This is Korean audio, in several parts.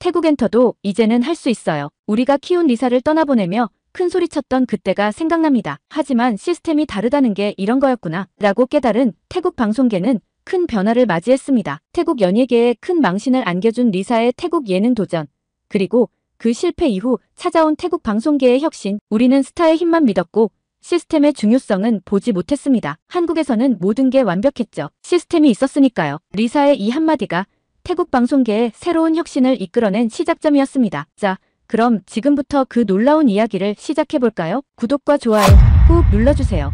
태국 엔터도 이제는 할 수 있어요. 우리가 키운 리사를 떠나보내며 큰 소리쳤던 그때가 생각납니다. 하지만 시스템이 다르다는 게 이런 거였구나 라고 깨달은 태국 방송계는 큰 변화를 맞이했습니다. 태국 연예계에 큰 망신을 안겨준 리사의 태국 예능 도전, 그리고 그 실패 이후 찾아온 태국 방송계의 혁신. 우리는 스타의 힘만 믿었고 시스템의 중요성은 보지 못했습니다. 한국에서는 모든 게 완벽했죠. 시스템이 있었으니까요. 리사의 이 한마디가 태국 방송계의 새로운 혁신을 이끌어낸 시작점이었습니다. 자, 그럼 지금부터 그 놀라운 이야기를 시작해볼까요? 구독과 좋아요 꾹 눌러주세요.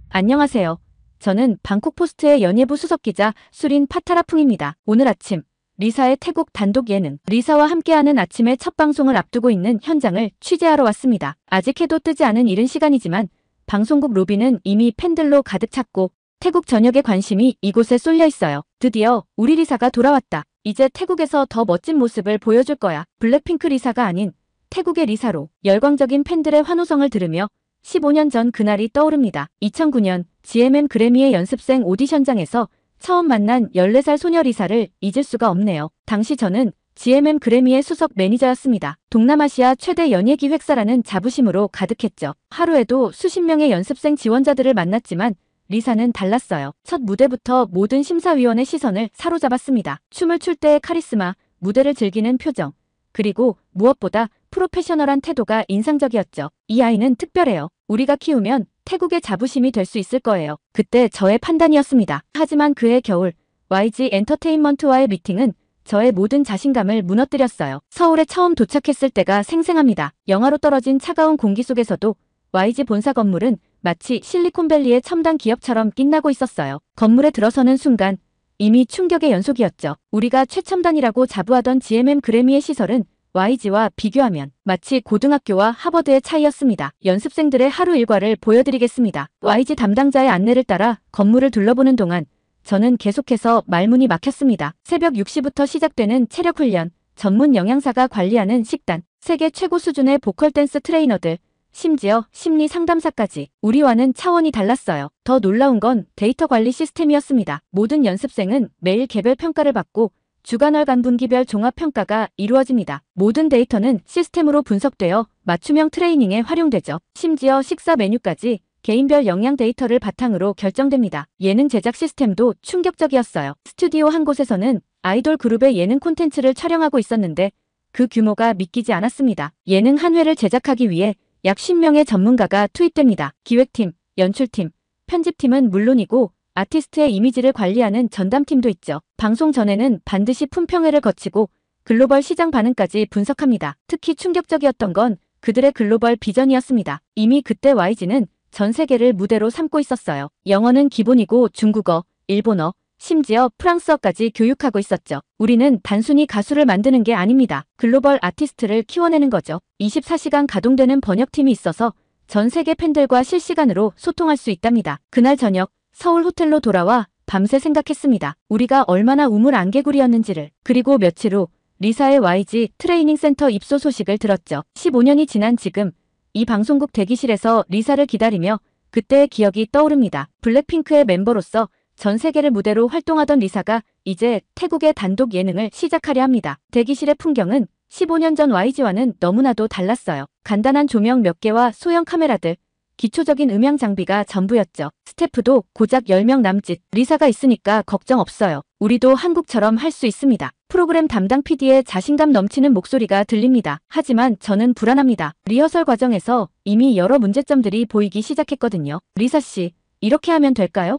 안녕하세요. 저는 방콕포스트의 연예부 수석기자 수린 파타라풍입니다. 오늘 아침 리사의 태국 단독 예능 리사와 함께하는 아침의 첫 방송을 앞두고 있는 현장을 취재하러 왔습니다. 아직 해도 뜨지 않은 이른 시간이지만 방송국 로비는 이미 팬들로 가득 찼고 태국 전역의 관심이 이곳에 쏠려 있어요. 드디어 우리 리사가 돌아왔다. 이제 태국에서 더 멋진 모습을 보여줄 거야. 블랙핑크 리사가 아닌 태국의 리사로. 열광적인 팬들의 환호성을 들으며 15년 전 그날이 떠오릅니다. 2009년 GMM 그래미의 연습생 오디션장에서 처음 만난 14살 소녀 리사를 잊을 수가 없네요. 당시 저는 GMM 그래미의 수석 매니저였습니다. 동남아시아 최대 연예기획사라는 자부심으로 가득했죠. 하루에도 수십 명의 연습생 지원자들을 만났지만 리사는 달랐어요. 첫 무대부터 모든 심사위원의 시선을 사로잡았습니다. 춤을 출 때의 카리스마, 무대를 즐기는 표정, 그리고 무엇보다 프로페셔널한 태도가 인상적이었죠. 이 아이는 특별해요. 우리가 키우면 태국의 자부심이 될 수 있을 거예요. 그때 저의 판단이었습니다. 하지만 그해 겨울 YG 엔터테인먼트와의 미팅은 저의 모든 자신감을 무너뜨렸어요. 서울에 처음 도착했을 때가 생생합니다. 영하로 떨어진 차가운 공기 속에서도 YG 본사 건물은 마치 실리콘밸리의 첨단 기업처럼 빛나고 있었어요. 건물에 들어서는 순간 이미 충격의 연속이었죠. 우리가 최첨단이라고 자부하던 GMM 그래미의 시설은 YG와 비교하면 마치 고등학교와 하버드의 차이였습니다. 연습생들의 하루 일과를 보여드리겠습니다. YG 담당자의 안내를 따라 건물을 둘러보는 동안 저는 계속해서 말문이 막혔습니다. 새벽 6시부터 시작되는 체력 훈련, 전문 영양사가 관리하는 식단, 세계 최고 수준의 보컬 댄스 트레이너들, 심지어 심리 상담사까지. 우리와는 차원이 달랐어요. 더 놀라운 건 데이터 관리 시스템이었습니다. 모든 연습생은 매일 개별 평가를 받고 주간월 간분기별 종합평가가 이루어집니다. 모든 데이터는 시스템으로 분석되어 맞춤형 트레이닝에 활용되죠. 심지어 식사 메뉴까지 개인별 영양 데이터를 바탕으로 결정됩니다. 예능 제작 시스템도 충격적이었어요. 스튜디오 한 곳에서는 아이돌 그룹의 예능 콘텐츠를 촬영하고 있었는데 그 규모가 믿기지 않았습니다. 예능 한 회를 제작하기 위해 약 10명의 전문가가 투입됩니다. 기획팀, 연출팀, 편집팀은 물론이고 아티스트의 이미지를 관리하는 전담팀도 있죠. 방송 전에는 반드시 품평회를 거치고 글로벌 시장 반응까지 분석합니다. 특히 충격적이었던 건 그들의 글로벌 비전이었습니다. 이미 그때 YG는 전 세계를 무대로 삼고 있었어요. 영어는 기본이고 중국어, 일본어, 심지어 프랑스어까지 교육하고 있었죠. 우리는 단순히 가수를 만드는 게 아닙니다. 글로벌 아티스트를 키워내는 거죠. 24시간 가동되는 번역팀이 있어서 전 세계 팬들과 실시간으로 소통할 수 있답니다. 그날 저녁 서울 호텔로 돌아와 밤새 생각했습니다. 우리가 얼마나 우물안개구리였는지를. 그리고 며칠 후 리사의 YG 트레이닝 센터 입소 소식을 들었죠. 15년이 지난 지금 이 방송국 대기실에서 리사를 기다리며 그때의 기억이 떠오릅니다. 블랙핑크의 멤버로서 전 세계를 무대로 활동하던 리사가 이제 태국의 단독 예능을 시작하려 합니다. 대기실의 풍경은 15년 전 YG와는 너무나도 달랐어요. 간단한 조명 몇 개와 소형 카메라들, 기초적인 음향 장비가 전부였죠. 스태프도 고작 10명 남짓. 리사가 있으니까 걱정 없어요. 우리도 한국처럼 할 수 있습니다. 프로그램 담당 PD의 자신감 넘치는 목소리가 들립니다. 하지만 저는 불안합니다. 리허설 과정에서 이미 여러 문제점들이 보이기 시작했거든요. 리사 씨, 이렇게 하면 될까요?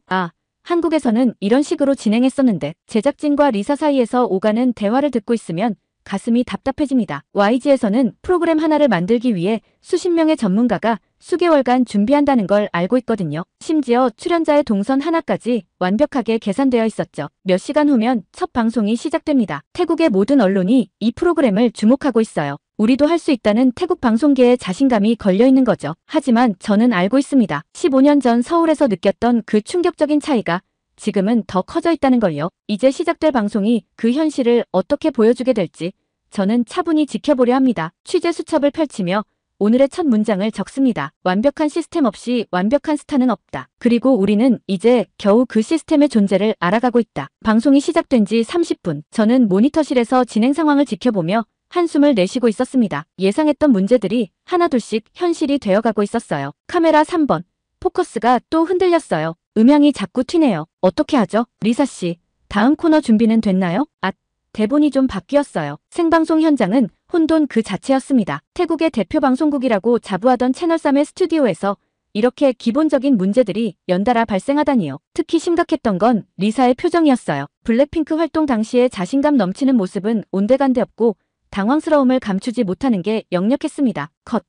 한국에서는 이런 식으로 진행했었는데. 제작진과 리사 사이에서 오가는 대화를 듣고 있으면 가슴이 답답해집니다. YG에서는 프로그램 하나를 만들기 위해 수십 명의 전문가가 수개월간 준비한다는 걸 알고 있거든요. 심지어 출연자의 동선 하나까지 완벽하게 계산되어 있었죠. 몇 시간 후면 첫 방송이 시작됩니다. 태국의 모든 언론이 이 프로그램을 주목하고 있어요. 우리도 할 수 있다는 태국 방송계의 자신감이 걸려있는 거죠. 하지만 저는 알고 있습니다. 15년 전 서울에서 느꼈던 그 충격적인 차이가 지금은 더 커져 있다는 걸요. 이제 시작될 방송이 그 현실을 어떻게 보여주게 될지 저는 차분히 지켜보려 합니다. 취재 수첩을 펼치며 오늘의 첫 문장을 적습니다. 완벽한 시스템 없이 완벽한 스타는 없다. 그리고 우리는 이제 겨우 그 시스템의 존재를 알아가고 있다. 방송이 시작된 지 30분. 저는 모니터실에서 진행 상황을 지켜보며 한숨을 내쉬고 있었습니다. 예상했던 문제들이 하나둘씩 현실이 되어가고 있었어요. 카메라 3번. 포커스가 또 흔들렸어요. 음향이 자꾸 튀네요. 어떻게 하죠? 리사 씨, 다음 코너 준비는 됐나요? 대본이 좀 바뀌었어요. 생방송 현장은 혼돈 그 자체였습니다. 태국의 대표 방송국이라고 자부하던 채널3의 스튜디오에서 이렇게 기본적인 문제들이 연달아 발생하다니요. 특히 심각했던 건 리사의 표정이었어요. 블랙핑크 활동 당시에 자신감 넘치는 모습은 온데간데 없고 당황스러움을 감추지 못하는 게 역력했습니다. 컷.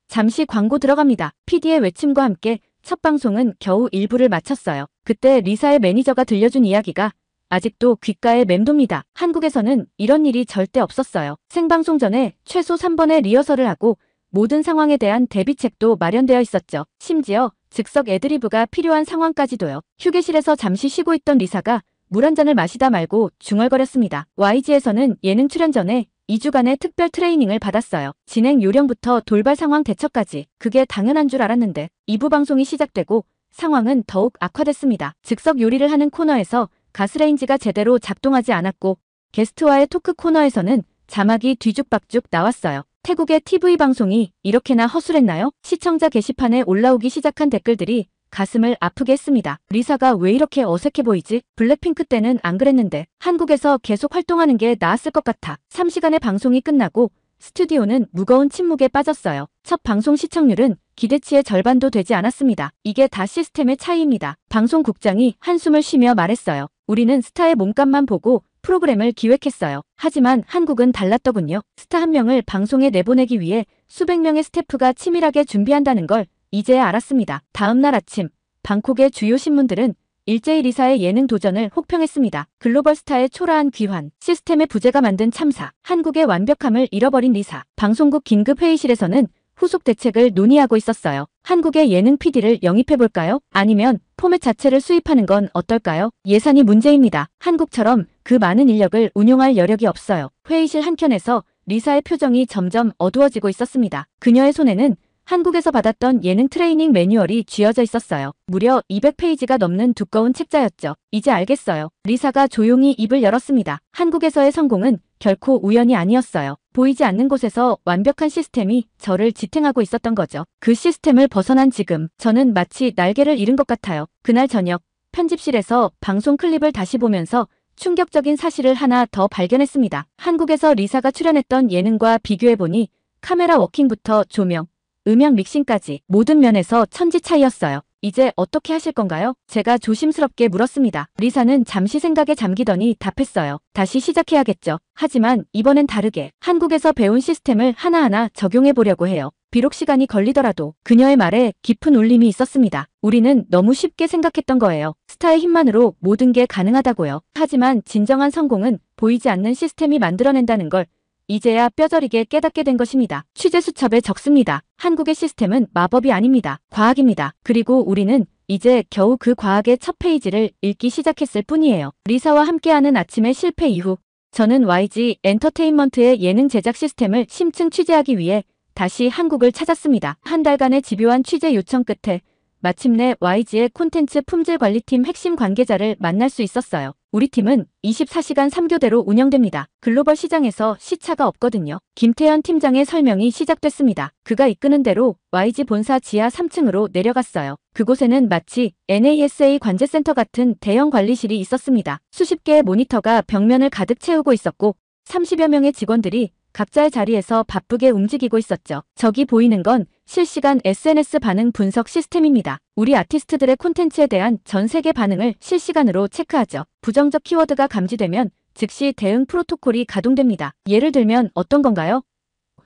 잠시 광고 들어갑니다. PD의 외침과 함께 첫 방송은 겨우 일부를 마쳤어요. 그때 리사의 매니저가 들려준 이야기가 아직도 귓가에 맴돕니다. 한국에서는 이런 일이 절대 없었어요. 생방송 전에 최소 3번의 리허설을 하고 모든 상황에 대한 대비책도 마련되어 있었죠. 심지어 즉석 애드리브가 필요한 상황까지도요. 휴게실에서 잠시 쉬고 있던 리사가 물 한 잔을 마시다 말고 중얼거렸습니다. YG에서는 예능 출연 전에 2주간의 특별 트레이닝을 받았어요. 진행 요령부터 돌발 상황 대처까지. 그게 당연한 줄 알았는데 2부 방송이 시작되고 상황은 더욱 악화됐습니다. 즉석 요리를 하는 코너에서 가스레인지가 제대로 작동하지 않았고 게스트와의 토크 코너에서는 자막이 뒤죽박죽 나왔어요. 태국의 TV 방송이 이렇게나 허술했나요? 시청자 게시판에 올라오기 시작한 댓글들이 가슴을 아프게 했습니다. 리사가 왜 이렇게 어색해 보이지? 블랙핑크 때는 안 그랬는데 한국에서 계속 활동하는 게 나았을 것 같아. 3시간의 방송이 끝나고 스튜디오는 무거운 침묵에 빠졌어요. 첫 방송 시청률은 기대치의 절반도 되지 않았습니다. 이게 다 시스템의 차이입니다. 방송국장이 한숨을 쉬며 말했어요. 우리는 스타의 몸값만 보고 프로그램을 기획했어요. 하지만 한국은 달랐더군요. 스타 한 명을 방송에 내보내기 위해 수백 명의 스태프가 치밀하게 준비한다는 걸 이제야 알았습니다. 다음 날 아침, 방콕의 주요 신문들은 일제히 리사의 예능 도전을 혹평했습니다. 글로벌 스타의 초라한 귀환, 시스템의 부재가 만든 참사, 한국의 완벽함을 잃어버린 리사. 방송국 긴급 회의실에서는 후속 대책을 논의하고 있었어요. 한국의 예능 PD를 영입해볼까요? 아니면 포맷 자체를 수입하는 건 어떨까요? 예산이 문제입니다. 한국처럼 그 많은 인력을 운용할 여력이 없어요. 회의실 한켠에서 리사의 표정이 점점 어두워지고 있었습니다. 그녀의 손에는 한국에서 받았던 예능 트레이닝 매뉴얼이 쥐어져 있었어요. 무려 200페이지가 넘는 두꺼운 책자였죠. 이제 알겠어요. 리사가 조용히 입을 열었습니다. 한국에서의 성공은 결코 우연이 아니었어요. 보이지 않는 곳에서 완벽한 시스템이 저를 지탱하고 있었던 거죠. 그 시스템을 벗어난 지금 저는 마치 날개를 잃은 것 같아요. 그날 저녁 편집실에서 방송 클립을 다시 보면서 충격적인 사실을 하나 더 발견했습니다. 한국에서 리사가 출연했던 예능과 비교해보니 카메라 워킹부터 조명, 음향 믹싱까지 모든 면에서 천지 차이였어요. 이제 어떻게 하실 건가요? 제가 조심스럽게 물었습니다. 리사는 잠시 생각에 잠기더니 답했어요. 다시 시작해야겠죠. 하지만 이번엔 다르게 한국에서 배운 시스템을 하나하나 적용해 보려고 해요. 비록 시간이 걸리더라도. 그녀의 말에 깊은 울림이 있었습니다. 우리는 너무 쉽게 생각했던 거예요. 스타의 힘만으로 모든 게 가능하다고요. 하지만 진정한 성공은 보이지 않는 시스템이 만들어낸다는 걸 이제야 뼈저리게 깨닫게 된 것입니다. 취재 수첩에 적습니다. 한국의 시스템은 마법이 아닙니다. 과학입니다. 그리고 우리는 이제 겨우 그 과학의 첫 페이지를 읽기 시작했을 뿐이에요. 리사와 함께하는 아침의 실패 이후 저는 YG 엔터테인먼트의 예능 제작 시스템을 심층 취재하기 위해 다시 한국을 찾았습니다. 한 달간의 집요한 취재 요청 끝에 마침내 YG의 콘텐츠 품질 관리팀 핵심 관계자를 만날 수 있었어요. 우리 팀은 24시간 3교대로 운영됩니다. 글로벌 시장에서 시차가 없거든요. 김태현 팀장의 설명이 시작됐습니다. 그가 이끄는 대로 YG 본사 지하 3층으로 내려갔어요. 그곳에는 마치 NASA 관제센터 같은 대형 관리실이 있었습니다. 수십 개의 모니터가 벽면을 가득 채우고 있었고 30여 명의 직원들이 각자의 자리에서 바쁘게 움직이고 있었죠. 저기 보이는 건 실시간 SNS 반응 분석 시스템입니다. 우리 아티스트들의 콘텐츠에 대한 전 세계 반응을 실시간으로 체크하죠. 부정적 키워드가 감지되면 즉시 대응 프로토콜이 가동됩니다. 예를 들면 어떤 건가요?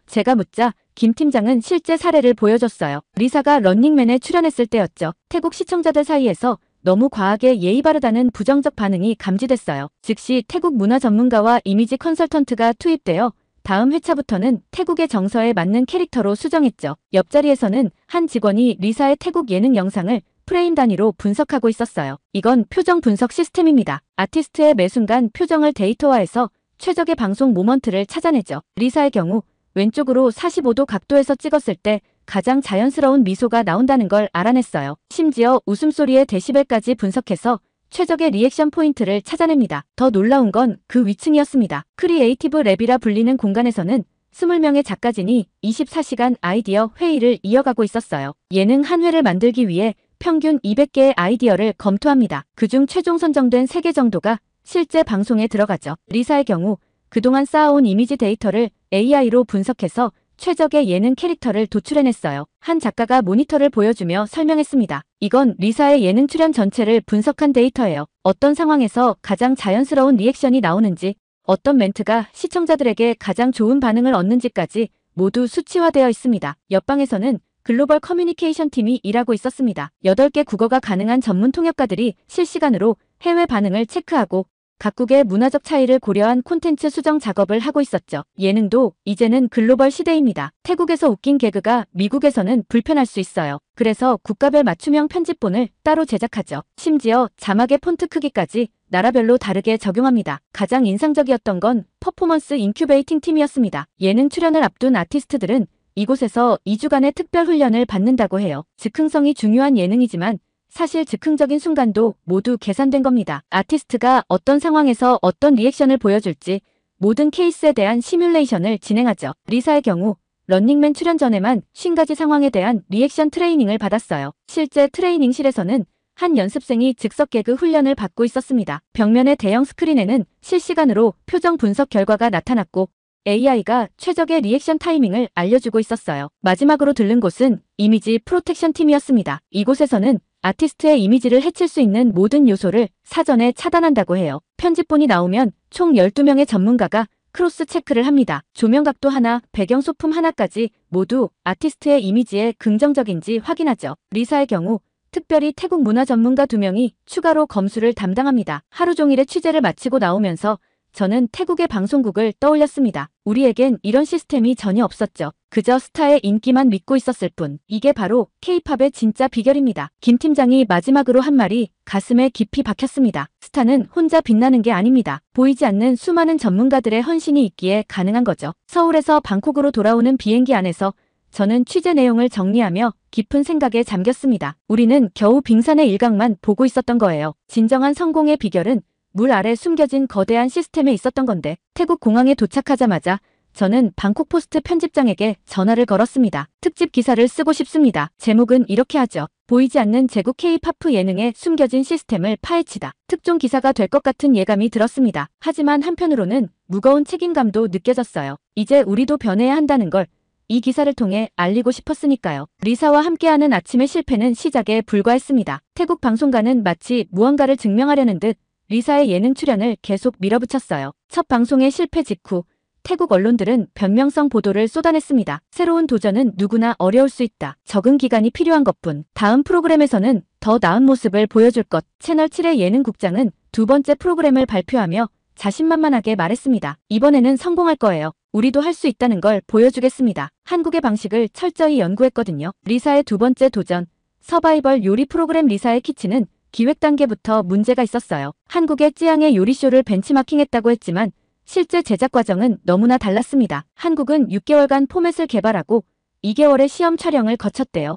제가 묻자 김 팀장은 실제 사례를 보여줬어요. 리사가 런닝맨에 출연했을 때였죠. 태국 시청자들 사이에서 너무 과하게 예의 바르다는 부정적 반응이 감지됐어요. 즉시 태국 문화 전문가와 이미지 컨설턴트가 투입되어 다음 회차부터는 태국의 정서에 맞는 캐릭터로 수정했죠. 옆자리에서는 한 직원이 리사의 태국 예능 영상을 프레임 단위로 분석하고 있었어요. 이건 표정 분석 시스템입니다. 아티스트의 매 순간 표정을 데이터화해서 최적의 방송 모먼트를 찾아내죠. 리사의 경우 왼쪽으로 45도 각도에서 찍었을 때 가장 자연스러운 미소가 나온다는 걸 알아냈어요. 심지어 웃음소리의 데시벨까지 분석해서 최적의 리액션 포인트를 찾아냅니다. 더 놀라운 건 그 위층이었습니다. 크리에이티브 랩이라 불리는 공간에서는 20명의 작가진이 24시간 아이디어 회의를 이어가고 있었어요. 예능 한 회를 만들기 위해 평균 200개의 아이디어를 검토합니다. 그중 최종 선정된 3개 정도가 실제 방송에 들어가죠. 리사의 경우 그동안 쌓아온 이미지 데이터를 AI로 분석해서 최적의 예능 캐릭터를 도출해냈어요. 한 작가가 모니터를 보여주며 설명했습니다. 이건 리사의 예능 출연 전체를 분석한 데이터예요. 어떤 상황에서 가장 자연스러운 리액션이 나오는지, 어떤 멘트가 시청자들에게 가장 좋은 반응을 얻는지까지 모두 수치화되어 있습니다. 옆방에서는 글로벌 커뮤니케이션 팀이 일하고 있었습니다. 8개 국어가 가능한 전문 통역가들이 실시간으로 해외 반응을 체크하고 각국의 문화적 차이를 고려한 콘텐츠 수정 작업을 하고 있었죠. 예능도 이제는 글로벌 시대입니다. 태국에서 웃긴 개그가 미국에서는 불편할 수 있어요. 그래서 국가별 맞춤형 편집본을 따로 제작하죠. 심지어 자막의 폰트 크기까지 나라별로 다르게 적용합니다. 가장 인상적이었던 건 퍼포먼스 인큐베이팅 팀이었습니다. 예능 출연을 앞둔 아티스트들은 이곳에서 2주간의 특별 훈련을 받는다고 해요. 즉흥성이 중요한 예능이지만 사실 즉흥적인 순간도 모두 계산된 겁니다. 아티스트가 어떤 상황에서 어떤 리액션을 보여줄지 모든 케이스에 대한 시뮬레이션을 진행하죠. 리사의 경우 런닝맨 출연 전에만 50가지 상황에 대한 리액션 트레이닝을 받았어요. 실제 트레이닝실에서는 한 연습생이 즉석 개그 훈련을 받고 있었습니다. 벽면의 대형 스크린에는 실시간으로 표정 분석 결과가 나타났고 AI가 최적의 리액션 타이밍을 알려주고 있었어요. 마지막으로 들른 곳은 이미지 프로텍션 팀이었습니다. 이곳에서는 아티스트의 이미지를 해칠 수 있는 모든 요소를 사전에 차단한다고 해요. 편집본이 나오면 총 12명의 전문가가 크로스 체크를 합니다. 조명 각도 하나, 배경 소품 하나까지 모두 아티스트의 이미지에 긍정적인지 확인하죠. 리사의 경우 특별히 태국 문화 전문가 2명이 추가로 검수를 담당합니다. 하루 종일의 취재를 마치고 나오면서 저는 태국의 방송국을 떠올렸습니다. 우리에겐 이런 시스템이 전혀 없었죠. 그저 스타의 인기만 믿고 있었을 뿐. 이게 바로 K-팝의 진짜 비결입니다. 김 팀장이 마지막으로 한 말이 가슴에 깊이 박혔습니다. 스타는 혼자 빛나는 게 아닙니다. 보이지 않는 수많은 전문가들의 헌신이 있기에 가능한 거죠. 서울에서 방콕으로 돌아오는 비행기 안에서 저는 취재 내용을 정리하며 깊은 생각에 잠겼습니다. 우리는 겨우 빙산의 일각만 보고 있었던 거예요. 진정한 성공의 비결은 물 아래 숨겨진 거대한 시스템에 있었던 건데 태국 공항에 도착하자마자 저는 방콕 포스트 편집장에게 전화를 걸었습니다. 특집 기사를 쓰고 싶습니다. 제목은 이렇게 하죠. 보이지 않는 제국 K-팝 예능의 숨겨진 시스템을 파헤치다. 특종 기사가 될 것 같은 예감이 들었습니다. 하지만 한편으로는 무거운 책임감도 느껴졌어요. 이제 우리도 변해야 한다는 걸 이 기사를 통해 알리고 싶었으니까요. 리사와 함께하는 아침의 실패는 시작에 불과했습니다. 태국 방송가는 마치 무언가를 증명하려는 듯 리사의 예능 출연을 계속 밀어붙였어요. 첫 방송의 실패 직후 태국 언론들은 변명성 보도를 쏟아냈습니다. 새로운 도전은 누구나 어려울 수 있다. 적응 기간이 필요한 것뿐. 다음 프로그램에서는 더 나은 모습을 보여줄 것. 채널 7의 예능국장은 두 번째 프로그램을 발표하며 자신만만하게 말했습니다. 이번에는 성공할 거예요. 우리도 할 수 있다는 걸 보여주겠습니다. 한국의 방식을 철저히 연구했거든요. 리사의 두 번째 도전. 서바이벌 요리 프로그램 리사의 키친은 기획 단계부터 문제가 있었어요. 한국의 찌양의 요리쇼를 벤치마킹했다고 했지만 실제 제작 과정은 너무나 달랐습니다. 한국은 6개월간 포맷을 개발하고 2개월의 시험 촬영을 거쳤대요.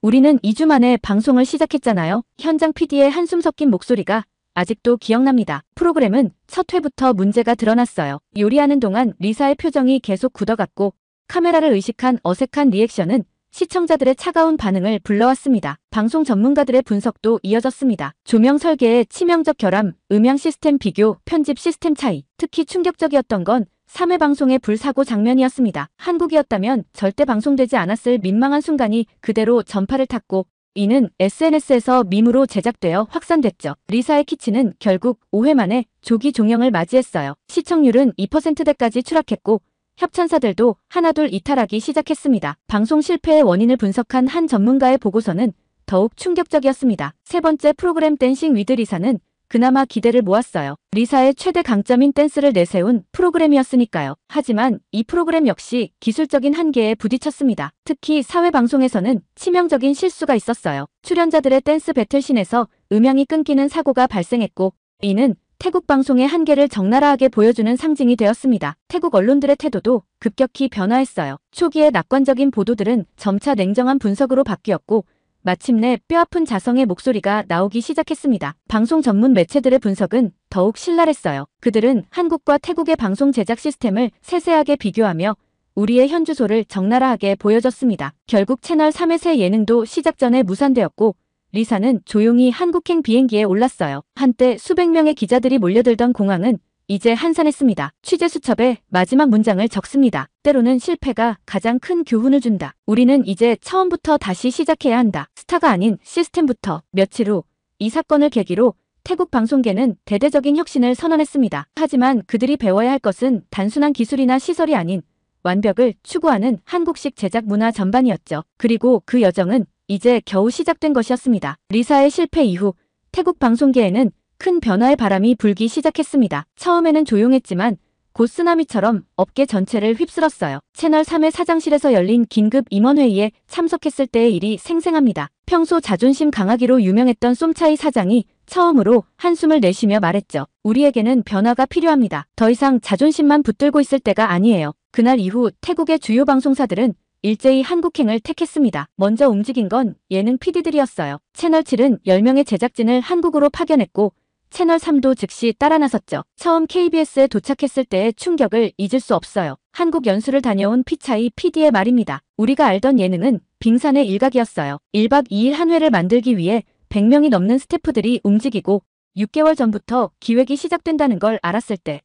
우리는 2주 만에 방송을 시작했잖아요. 현장 PD의 한숨 섞인 목소리가 아직도 기억납니다. 프로그램은 첫 회부터 문제가 드러났어요. 요리하는 동안 리사의 표정이 계속 굳어갔고 카메라를 의식한 어색한 리액션은 시청자들의 차가운 반응을 불러왔습니다. 방송 전문가들의 분석도 이어졌습니다. 조명 설계의 치명적 결함, 음향 시스템 비교, 편집 시스템 차이. 특히 충격적이었던 건 3회 방송의 불사고 장면이었습니다. 한국이었다면 절대 방송되지 않았을 민망한 순간이 그대로 전파를 탔고 이는 SNS에서 밈으로 제작되어 확산됐죠. 리사의 키친은 결국 5회 만에 조기 종영을 맞이했어요. 시청률은 2%대까지 추락했고 협찬사들도 하나둘 이탈하기 시작했습니다. 방송 실패의 원인을 분석한 한 전문가의 보고서는 더욱 충격적이었습니다. 세 번째 프로그램 댄싱 위드 리사는 그나마 기대를 모았어요. 리사의 최대 강점인 댄스를 내세운 프로그램이었으니까요. 하지만 이 프로그램 역시 기술적인 한계에 부딪혔습니다. 특히 사회 방송에서는 치명적인 실수가 있었어요. 출연자들의 댄스 배틀신에서 음향이 끊기는 사고가 발생했고 이는 태국 방송의 한계를 적나라하게 보여주는 상징이 되었습니다. 태국 언론들의 태도도 급격히 변화했어요. 초기의 낙관적인 보도들은 점차 냉정한 분석으로 바뀌었고 마침내 뼈아픈 자성의 목소리가 나오기 시작했습니다. 방송 전문 매체들의 분석은 더욱 신랄했어요. 그들은 한국과 태국의 방송 제작 시스템을 세세하게 비교하며 우리의 현주소를 적나라하게 보여줬습니다. 결국 채널 3의 새 예능도 시작 전에 무산되었고 리사는 조용히 한국행 비행기에 올랐어요. 한때 수백 명의 기자들이 몰려들던 공항은 이제 한산했습니다. 취재 수첩에 마지막 문장을 적습니다. 때로는 실패가 가장 큰 교훈을 준다. 우리는 이제 처음부터 다시 시작해야 한다. 스타가 아닌 시스템부터. 며칠 후 이 사건을 계기로 태국 방송계는 대대적인 혁신을 선언했습니다. 하지만 그들이 배워야 할 것은 단순한 기술이나 시설이 아닌 완벽을 추구하는 한국식 제작 문화 전반이었죠. 그리고 그 여정은 이제 겨우 시작된 것이었습니다. 리사의 실패 이후 태국 방송계에는 큰 변화의 바람이 불기 시작했습니다. 처음에는 조용했지만 곧 쓰나미처럼 업계 전체를 휩쓸었어요. 채널 3의 사장실에서 열린 긴급 임원회의에 참석했을 때의 일이 생생합니다. 평소 자존심 강하기로 유명했던 쏨차이 사장이 처음으로 한숨을 내쉬며 말했죠. 우리에게는 변화가 필요합니다. 더 이상 자존심만 붙들고 있을 때가 아니에요. 그날 이후 태국의 주요 방송사들은 일제히 한국행을 택했습니다. 먼저 움직인 건 예능 PD들이었어요. 채널 7은 10명의 제작진을 한국으로 파견했고 채널 3도 즉시 따라 나섰죠. 처음 KBS에 도착했을 때의 충격을 잊을 수 없어요. 한국 연수를 다녀온 피차이 PD의 말입니다. 우리가 알던 예능은 빙산의 일각이었어요. 1박 2일 한 회를 만들기 위해 100명이 넘는 스태프들이 움직이고 6개월 전부터 기획이 시작된다는 걸 알았을 때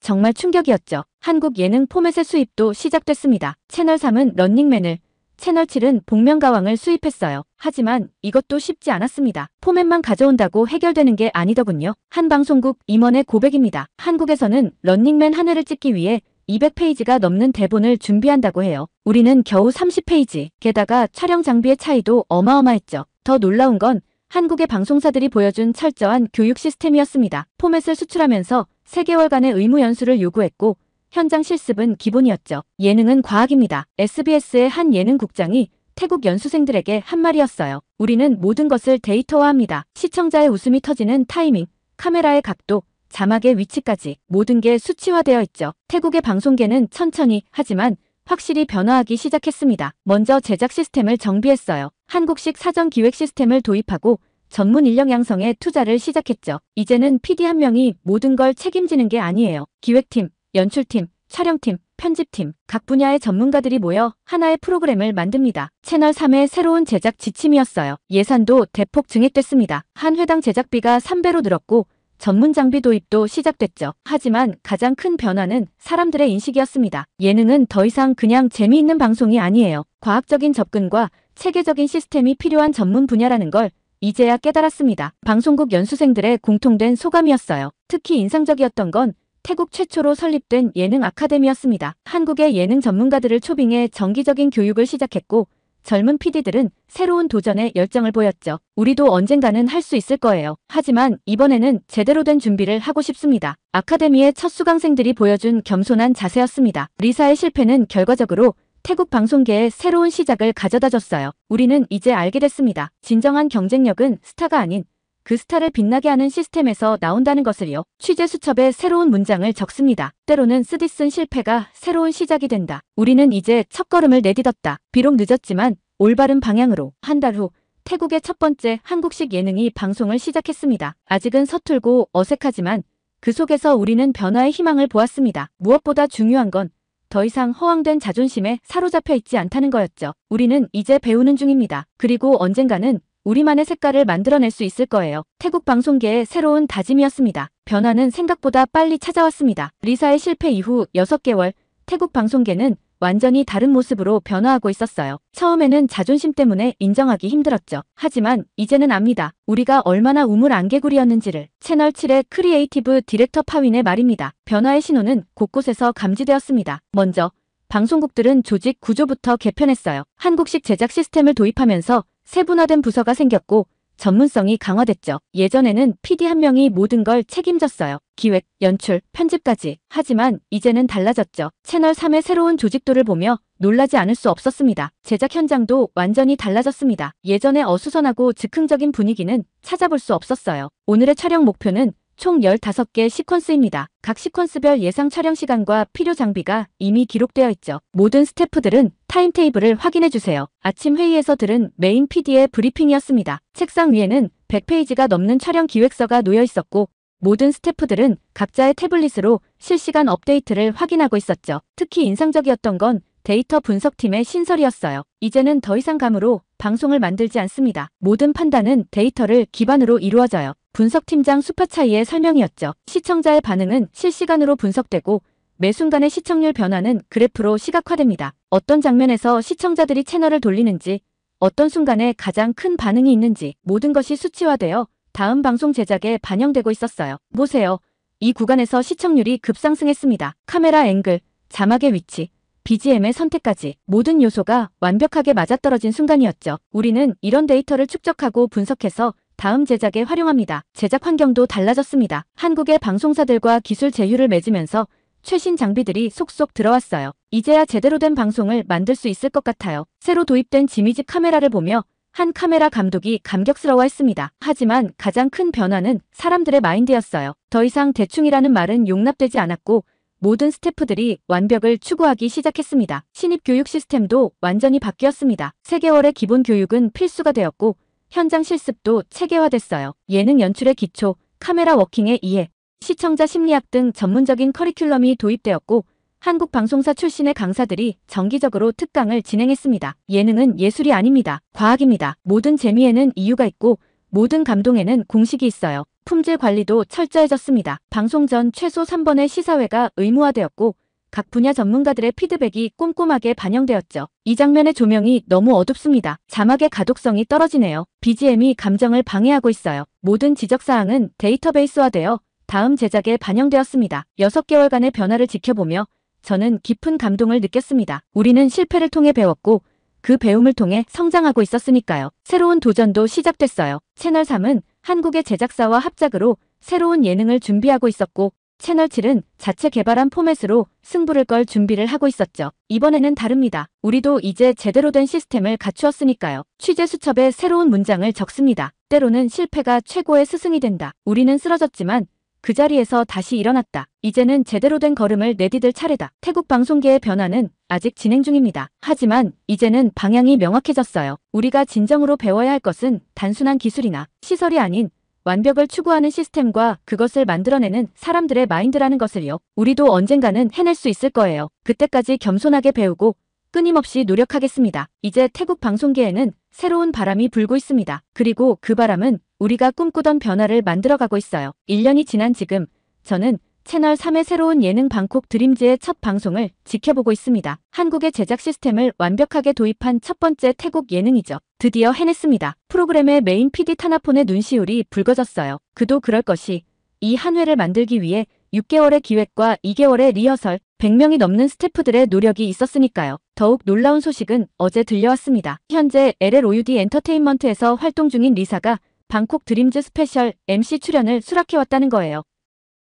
정말 충격이었죠. 한국 예능 포맷의 수입도 시작됐습니다. 채널 3은 런닝맨을, 채널 7은 복면가왕을 수입했어요. 하지만 이것도 쉽지 않았습니다. 포맷만 가져온다고 해결되는 게 아니더군요. 한 방송국 임원의 고백입니다. 한국에서는 런닝맨 한 회를 찍기 위해 200페이지가 넘는 대본을 준비한다고 해요. 우리는 겨우 30페이지. 게다가 촬영 장비의 차이도 어마어마했죠. 더 놀라운 건 한국의 방송사들이 보여준 철저한 교육 시스템이었습니다. 포맷을 수출하면서 3개월간의 의무 연수를 요구했고 현장 실습은 기본이었죠. 예능은 과학입니다. SBS의 한 예능국장이 태국 연수생들에게 한 말이었어요. 우리는 모든 것을 데이터화합니다. 시청자의 웃음이 터지는 타이밍, 카메라의 각도, 자막의 위치까지 모든 게 수치화되어 있죠. 태국의 방송계는 천천히 하지만 확실히 변화하기 시작했습니다. 먼저 제작 시스템을 정비했어요. 한국식 사전 기획 시스템을 도입하고 전문 인력 양성에 투자를 시작했죠. 이제는 PD 한 명이 모든 걸 책임지는 게 아니에요. 기획팀, 연출팀, 촬영팀, 편집팀, 각 분야의 전문가들이 모여 하나의 프로그램을 만듭니다. 채널 3의 새로운 제작 지침이었어요. 예산도 대폭 증액됐습니다. 한 회당 제작비가 3배로 늘었고 전문 장비 도입도 시작됐죠. 하지만 가장 큰 변화는 사람들의 인식이었습니다. 예능은 더 이상 그냥 재미있는 방송이 아니에요. 과학적인 접근과 체계적인 시스템이 필요한 전문 분야라는 걸 이제야 깨달았습니다. 방송국 연수생들의 공통된 소감이었어요. 특히 인상적이었던 건 태국 최초로 설립된 예능 아카데미였습니다. 한국의 예능 전문가들을 초빙해 정기적인 교육을 시작했고 젊은 PD들은 새로운 도전에 열정을 보였죠. 우리도 언젠가는 할 수 있을 거예요. 하지만 이번에는 제대로 된 준비를 하고 싶습니다. 아카데미의 첫 수강생들이 보여준 겸손한 자세였습니다. 리사의 실패는 결과적으로 태국 방송계의 새로운 시작을 가져다 줬어요. 우리는 이제 알게 됐습니다. 진정한 경쟁력은 스타가 아닌 그 스타를 빛나게 하는 시스템에서 나온다는 것을요. 취재 수첩에 새로운 문장을 적습니다. 때로는 쓰디쓴 실패가 새로운 시작이 된다. 우리는 이제 첫걸음을 내딛었다. 비록 늦었지만 올바른 방향으로. 한 달 후 태국의 첫 번째 한국식 예능이 방송을 시작했습니다. 아직은 서툴고 어색하지만 그 속에서 우리는 변화의 희망을 보았습니다. 무엇보다 중요한 건 더 이상 허황된 자존심에 사로잡혀 있지 않다는 거였죠. 우리는 이제 배우는 중입니다. 그리고 언젠가는 우리만의 색깔을 만들어낼 수 있을 거예요. 태국 방송계의 새로운 다짐이었습니다. 변화는 생각보다 빨리 찾아왔습니다. 리사의 실패 이후 6개월, 태국 방송계는 완전히 다른 모습으로 변화하고 있었어요. 처음에는 자존심 때문에 인정하기 힘들었죠. 하지만 이제는 압니다. 우리가 얼마나 우물안개구리였는지를. 채널 7의 크리에이티브 디렉터 파윈의 말입니다. 변화의 신호는 곳곳에서 감지되었습니다. 먼저 방송국들은 조직 구조부터 개편했어요. 한국식 제작 시스템을 도입하면서 세분화된 부서가 생겼고 전문성이 강화됐죠. 예전에는 PD 한 명이 모든 걸 책임졌어요. 기획, 연출, 편집까지. 하지만 이제는 달라졌죠. 채널 3의 새로운 조직도를 보며 놀라지 않을 수 없었습니다. 제작 현장도 완전히 달라졌습니다. 예전의 어수선하고 즉흥적인 분위기는 찾아볼 수 없었어요. 오늘의 촬영 목표는 총 15개 시퀀스입니다. 각 시퀀스별 예상 촬영 시간과 필요 장비가 이미 기록되어 있죠. 모든 스태프들은 타임테이블을 확인해주세요. 아침 회의에서 들은 메인 PD의 브리핑이었습니다. 책상 위에는 100페이지가 넘는 촬영 기획서가 놓여 있었고 모든 스태프들은 각자의 태블릿으로 실시간 업데이트를 확인하고 있었죠. 특히 인상적이었던 건 데이터 분석팀의 신설이었어요. 이제는 더 이상 감으로 방송을 만들지 않습니다. 모든 판단은 데이터를 기반으로 이루어져요. 분석팀장 수파차이의 설명이었죠. 시청자의 반응은 실시간으로 분석되고 매 순간의 시청률 변화는 그래프로 시각화됩니다. 어떤 장면에서 시청자들이 채널을 돌리는지, 어떤 순간에 가장 큰 반응이 있는지 모든 것이 수치화되어 다음 방송 제작에 반영되고 있었어요. 보세요. 이 구간에서 시청률이 급상승했습니다. 카메라 앵글, 자막의 위치, BGM의 선택까지 모든 요소가 완벽하게 맞아떨어진 순간이었죠. 우리는 이런 데이터를 축적하고 분석해서 다음 제작에 활용합니다. 제작 환경도 달라졌습니다. 한국의 방송사들과 기술 제휴를 맺으면서 최신 장비들이 속속 들어왔어요. 이제야 제대로 된 방송을 만들 수 있을 것 같아요. 새로 도입된 지미지 카메라를 보며 한 카메라 감독이 감격스러워했습니다. 하지만 가장 큰 변화는 사람들의 마인드였어요. 더 이상 대충이라는 말은 용납되지 않았고 모든 스태프들이 완벽을 추구하기 시작했습니다. 신입 교육 시스템도 완전히 바뀌었습니다. 3개월의 기본 교육은 필수가 되었고 현장 실습도 체계화됐어요. 예능 연출의 기초, 카메라 워킹의 이해, 시청자 심리학 등 전문적인 커리큘럼이 도입되었고 한국 방송사 출신의 강사들이 정기적으로 특강을 진행했습니다. 예능은 예술이 아닙니다. 과학입니다. 모든 재미에는 이유가 있고 모든 감동에는 공식이 있어요. 품질 관리도 철저해졌습니다. 방송 전 최소 3번의 시사회가 의무화되었고 각 분야 전문가들의 피드백이 꼼꼼하게 반영되었죠. 이 장면의 조명이 너무 어둡습니다. 자막의 가독성이 떨어지네요. BGM이 감정을 방해하고 있어요. 모든 지적사항은 데이터베이스화되어 다음 제작에 반영되었습니다. 6개월간의 변화를 지켜보며 저는 깊은 감동을 느꼈습니다. 우리는 실패를 통해 배웠고 그 배움을 통해 성장하고 있었으니까요. 새로운 도전도 시작됐어요. 채널3은 한국의 제작사와 합작으로 새로운 예능을 준비하고 있었고 채널7은 자체 개발한 포맷으로 승부를 걸 준비를 하고 있었죠. 이번에는 다릅니다. 우리도 이제 제대로 된 시스템을 갖추었으니까요. 취재 수첩에 새로운 문장을 적습니다. 때로는 실패가 최고의 스승이 된다. 우리는 쓰러졌지만 그 자리에서 다시 일어났다. 이제는 제대로 된 걸음을 내디딜 차례다. 태국 방송계의 변화는 아직 진행 중입니다. 하지만 이제는 방향이 명확해졌어요. 우리가 진정으로 배워야 할 것은 단순한 기술이나 시설이 아닌 완벽을 추구하는 시스템과 그것을 만들어내는 사람들의 마인드라는 것을요. 우리도 언젠가는 해낼 수 있을 거예요. 그때까지 겸손하게 배우고 끊임없이 노력하겠습니다. 이제 태국 방송계에는 새로운 바람이 불고 있습니다. 그리고 그 바람은 우리가 꿈꾸던 변화를 만들어가고 있어요. 1년이 지난 지금 저는 채널3의 새로운 예능 방콕 드림즈의 첫 방송을 지켜보고 있습니다. 한국의 제작 시스템을 완벽하게 도입한 첫 번째 태국 예능이죠. 드디어 해냈습니다. 프로그램의 메인 PD 타나폰의 눈시울이 붉어졌어요. 그도 그럴 것이 이 한 회를 만들기 위해 6개월의 기획과 2개월의 리허설, 100명이 넘는 스태프들의 노력이 있었으니까요. 더욱 놀라운 소식은 어제 들려왔습니다. 현재 LLOUD 엔터테인먼트에서 활동 중인 리사가 방콕 드림즈 스페셜 MC 출연을 수락해왔다는 거예요.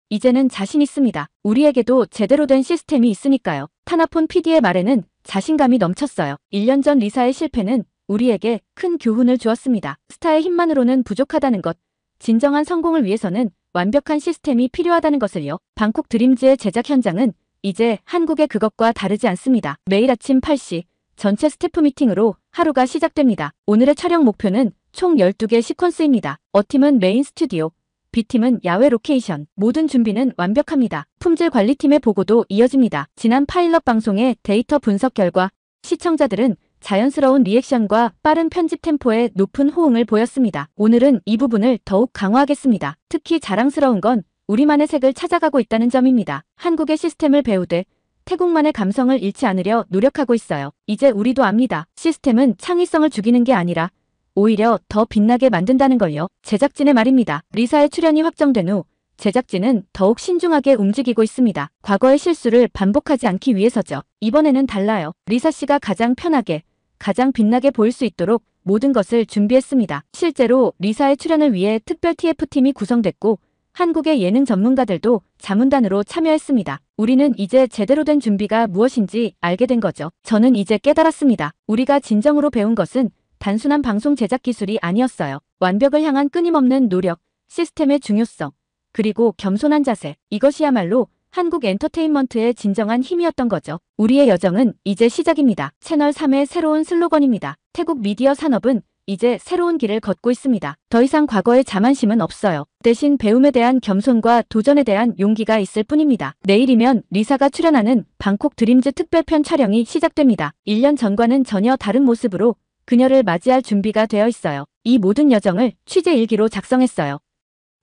이제는 자신 있습니다. 우리에게도 제대로 된 시스템이 있으니까요. 타나폰 PD의 말에는 자신감이 넘쳤어요. 1년 전 리사의 실패는 우리에게 큰 교훈을 주었습니다. 스타의 힘만으로는 부족하다는 것, 진정한 성공을 위해서는 완벽한 시스템이 필요하다는 것을요. 방콕 드림즈의 제작 현장은 이제 한국의 그것과 다르지 않습니다. 매일 아침 8시 전체 스태프 미팅으로 하루가 시작됩니다. 오늘의 촬영 목표는 총 12개 시퀀스입니다. A팀은 메인 스튜디오, B팀은 야외 로케이션, 모든 준비는 완벽합니다. 품질 관리팀의 보고도 이어집니다. 지난 파일럿 방송의 데이터 분석 결과 시청자들은 자연스러운 리액션과 빠른 편집 템포에 높은 호응을 보였습니다. 오늘은 이 부분을 더욱 강화하겠습니다. 특히 자랑스러운 건 우리만의 색을 찾아가고 있다는 점입니다. 한국의 시스템을 배우되 태국만의 감성을 잃지 않으려 노력하고 있어요. 이제 우리도 압니다. 시스템은 창의성을 죽이는 게 아니라 오히려 더 빛나게 만든다는 걸요. 제작진의 말입니다. 리사의 출연이 확정된 후 제작진은 더욱 신중하게 움직이고 있습니다. 과거의 실수를 반복하지 않기 위해서죠. 이번에는 달라요. 리사 씨가 가장 편하게, 가장 빛나게 보일 수 있도록 모든 것을 준비했습니다. 실제로 리사의 출연을 위해 특별 TF팀이 구성됐고 한국의 예능 전문가들도 자문단으로 참여했습니다. 우리는 이제 제대로 된 준비가 무엇인지 알게 된 거죠. 저는 이제 깨달았습니다. 우리가 진정으로 배운 것은 단순한 방송 제작 기술이 아니었어요. 완벽을 향한 끊임없는 노력, 시스템의 중요성, 그리고 겸손한 자세. 이것이야말로 한국 엔터테인먼트의 진정한 힘이었던 거죠. 우리의 여정은 이제 시작입니다. 채널 3의 새로운 슬로건입니다. 태국 미디어 산업은 이제 새로운 길을 걷고 있습니다. 더 이상 과거의 자만심은 없어요. 대신 배움에 대한 겸손과 도전에 대한 용기가 있을 뿐입니다. 내일이면 리사가 출연하는 방콕 드림즈 특별편 촬영이 시작됩니다. 1년 전과는 전혀 다른 모습으로 그녀를 맞이할 준비가 되어 있어요. 이 모든 여정을 취재 일기로 작성했어요.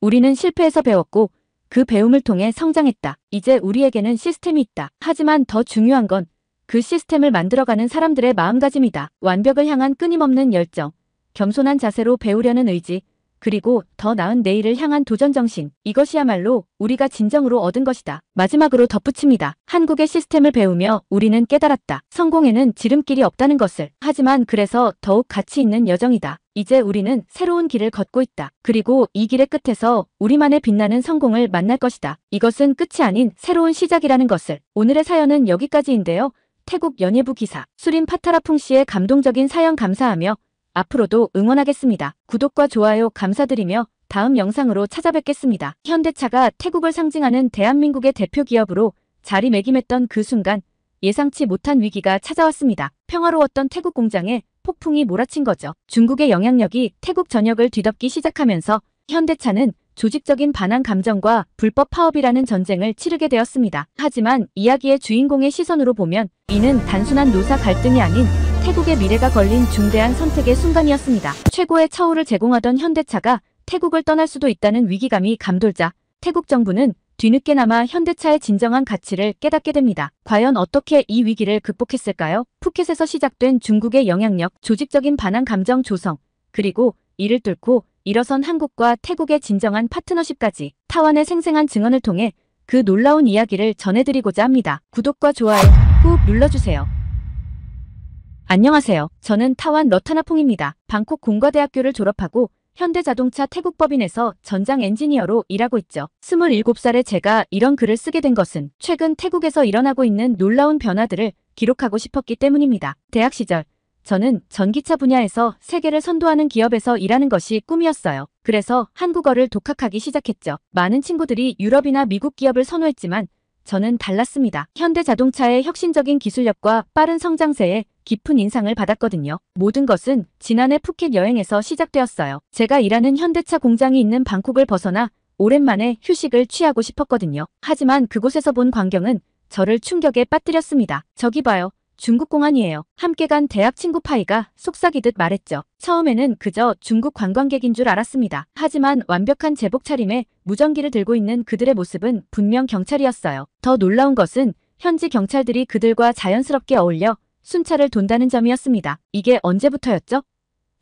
우리는 실패해서 배웠고 그 배움을 통해 성장했다. 이제 우리에게는 시스템이 있다. 하지만 더 중요한 건 그 시스템을 만들어가는 사람들의 마음가짐이다. 완벽을 향한 끊임없는 열정, 겸손한 자세로 배우려는 의지, 그리고 더 나은 내일을 향한 도전정신. 이것이야말로 우리가 진정으로 얻은 것이다. 마지막으로 덧붙입니다. 한국의 시스템을 배우며 우리는 깨달았다. 성공에는 지름길이 없다는 것을. 하지만 그래서 더욱 가치 있는 여정이다. 이제 우리는 새로운 길을 걷고 있다. 그리고 이 길의 끝에서 우리만의 빛나는 성공을 만날 것이다. 이것은 끝이 아닌 새로운 시작이라는 것을. 오늘의 사연은 여기까지인데요. 태국 연예부 기사 수린 파타라풍 씨의 감동적인 사연 감사하며 앞으로도 응원하겠습니다. 구독과 좋아요 감사드리며 다음 영상으로 찾아뵙겠습니다. 현대차가 태국을 상징하는 대한민국의 대표 기업으로 자리매김했던 그 순간 예상치 못한 위기가 찾아왔습니다. 평화로웠던 태국 공장에 폭풍이 몰아친 거죠. 중국의 영향력이 태국 전역을 뒤덮기 시작하면서 현대차는 조직적인 반항 감정과 불법 파업이라는 전쟁을 치르게 되었습니다. 하지만 이야기의 주인공의 시선으로 보면 이는 단순한 노사 갈등이 아닌 태국의 미래가 걸린 중대한 선택의 순간이었습니다. 최고의 처우를 제공하던 현대차가 태국을 떠날 수도 있다는 위기감이 감돌자 태국 정부는 뒤늦게나마 현대차의 진정한 가치를 깨닫게 됩니다. 과연 어떻게 이 위기를 극복했을까요? 푸켓에서 시작된 중국의 영향력, 조직적인 반항 감정 조성, 그리고 이를 뚫고 일어선 한국과 태국의 진정한 파트너십까지 타완의 생생한 증언을 통해 그 놀라운 이야기를 전해드리고자 합니다. 구독과 좋아요 꾹 눌러주세요. 안녕하세요. 저는 타완 러타나퐁입니다. 방콕 공과대학교를 졸업하고 현대자동차 태국법인에서 전장 엔지니어로 일하고 있죠. 27살의 제가 이런 글을 쓰게 된 것은 최근 태국에서 일어나고 있는 놀라운 변화들을 기록하고 싶었기 때문입니다. 대학 시절 저는 전기차 분야에서 세계를 선도하는 기업에서 일하는 것이 꿈이었어요. 그래서 한국어를 독학하기 시작했죠. 많은 친구들이 유럽이나 미국 기업을 선호했지만 저는 달랐습니다. 현대자동차의 혁신적인 기술력과 빠른 성장세에 깊은 인상을 받았거든요. 모든 것은 지난해 푸켓 여행에서 시작되었어요. 제가 일하는 현대차 공장이 있는 방콕을 벗어나 오랜만에 휴식을 취하고 싶었거든요. 하지만 그곳에서 본 광경은 저를 충격에 빠뜨렸습니다. 저기 봐요. 중국 공안이에요. 함께 간 대학 친구 파이가 속삭이듯 말했죠. 처음에는 그저 중국 관광객인 줄 알았습니다. 하지만 완벽한 제복 차림에 무전기를 들고 있는 그들의 모습은 분명 경찰이었어요. 더 놀라운 것은 현지 경찰들이 그들과 자연스럽게 어울려 순찰을 돈다는 점이었습니다. 이게 언제부터였죠?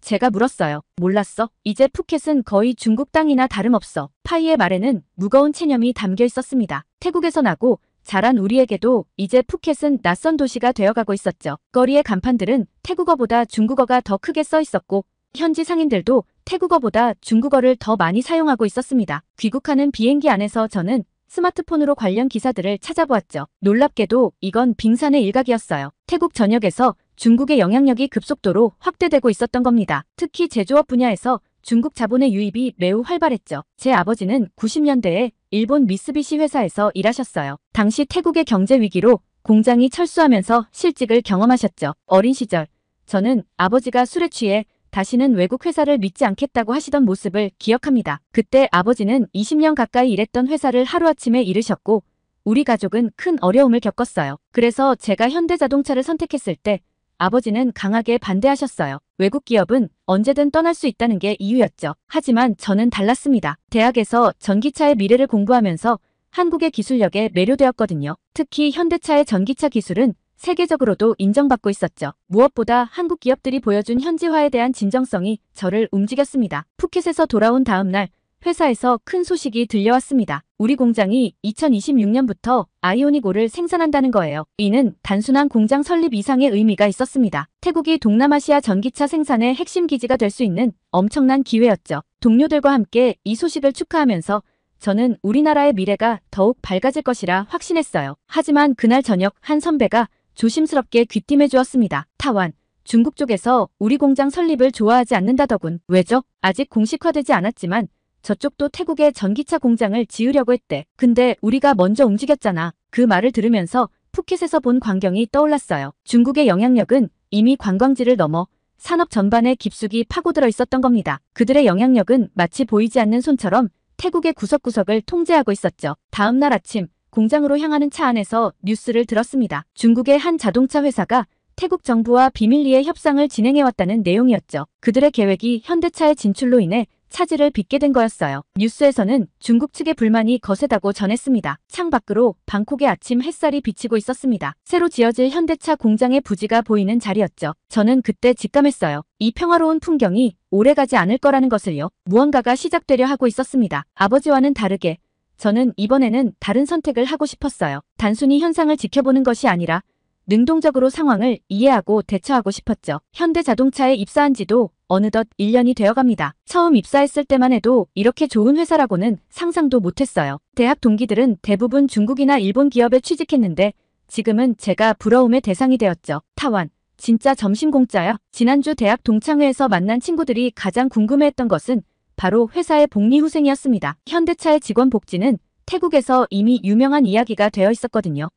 제가 물었어요. 몰랐어? 이제 푸켓은 거의 중국 땅이나 다름없어. 파이의 말에는 무거운 체념이 담겨 있었습니다. 태국에서 나고 자란 우리에게도 이제 푸켓은 낯선 도시가 되어가고 있었죠. 거리의 간판들은 태국어보다 중국어가 더 크게 써 있었고 현지 상인들도 태국어보다 중국어를 더 많이 사용하고 있었습니다. 귀국하는 비행기 안에서 저는 스마트폰으로 관련 기사들을 찾아보았죠. 놀랍게도 이건 빙산의 일각이었어요. 태국 전역에서 중국의 영향력이 급속도로 확대되고 있었던 겁니다. 특히 제조업 분야에서 중국 자본의 유입이 매우 활발했죠. 제 아버지는 90년대에 일본 미쓰비시 회사에서 일하셨어요. 당시 태국의 경제 위기로 공장이 철수하면서 실직을 경험하셨죠. 어린 시절 저는 아버지가 술에 취해 다시는 외국 회사를 믿지 않겠다고 하시던 모습을 기억합니다. 그때 아버지는 20년 가까이 일했던 회사를 하루아침에 잃으셨고 우리 가족은 큰 어려움을 겪었어요. 그래서 제가 현대자동차를 선택했을 때 아버지는 강하게 반대하셨어요. 외국 기업은 언제든 떠날 수 있다는 게 이유였죠. 하지만 저는 달랐습니다. 대학에서 전기차의 미래를 공부하면서 한국의 기술력에 매료되었거든요. 특히 현대차의 전기차 기술은 세계적으로도 인정받고 있었죠. 무엇보다 한국 기업들이 보여준 현지화에 대한 진정성이 저를 움직였습니다. 푸켓에서 돌아온 다음 날 회사에서 큰 소식이 들려왔습니다. 우리 공장이 2026년부터 아이오닉5를 생산한다는 거예요. 이는 단순한 공장 설립 이상의 의미가 있었습니다. 태국이 동남아시아 전기차 생산의 핵심 기지가 될 수 있는 엄청난 기회였죠. 동료들과 함께 이 소식을 축하하면서 저는 우리나라의 미래가 더욱 밝아질 것이라 확신했어요. 하지만 그날 저녁 한 선배가 조심스럽게 귀띔해 주었습니다. 타완, 중국 쪽에서 우리 공장 설립을 좋아하지 않는다더군. 왜죠? 아직 공식화되지 않았지만 저쪽도 태국에 전기차 공장을 지으려고 했대. 근데 우리가 먼저 움직였잖아. 그 말을 들으면서 푸켓에서 본 광경이 떠올랐어요. 중국의 영향력은 이미 관광지를 넘어 산업 전반에 깊숙이 파고들어 있었던 겁니다. 그들의 영향력은 마치 보이지 않는 손처럼 태국의 구석구석을 통제하고 있었죠. 다음 날 아침 공장으로 향하는 차 안에서 뉴스를 들었습니다. 중국의 한 자동차 회사가 태국 정부와 비밀리에 협상을 진행해왔다는 내용이었죠. 그들의 계획이 현대차의 진출로 인해 차질을 빚게 된 거였어요. 뉴스에서는 중국 측의 불만이 거세다고 전했습니다. 창 밖으로 방콕의 아침 햇살이 비치고 있었습니다. 새로 지어질 현대차 공장의 부지가 보이는 자리였죠. 저는 그때 직감했어요. 이 평화로운 풍경이 오래가지 않을 거라는 것을요. 무언가가 시작되려 하고 있었습니다. 아버지와는 다르게 저는 이번에는 다른 선택을 하고 싶었어요. 단순히 현상을 지켜보는 것이 아니라 능동적으로 상황을 이해하고 대처하고 싶었죠. 현대자동차에 입사한 지도 어느덧 1년이 되어갑니다. 처음 입사했을 때만 해도 이렇게 좋은 회사라고는 상상도 못했어요. 대학 동기들은 대부분 중국이나 일본 기업에 취직했는데 지금은 제가 부러움의 대상이 되었죠. 타완, 진짜 점심 공짜야? 지난주 대학 동창회에서 만난 친구들이 가장 궁금해했던 것은 바로 회사의 복리후생이었습니다. 현대차의 직원 복지는 태국에서 이미 유명한 이야기가 되어 있었거든요.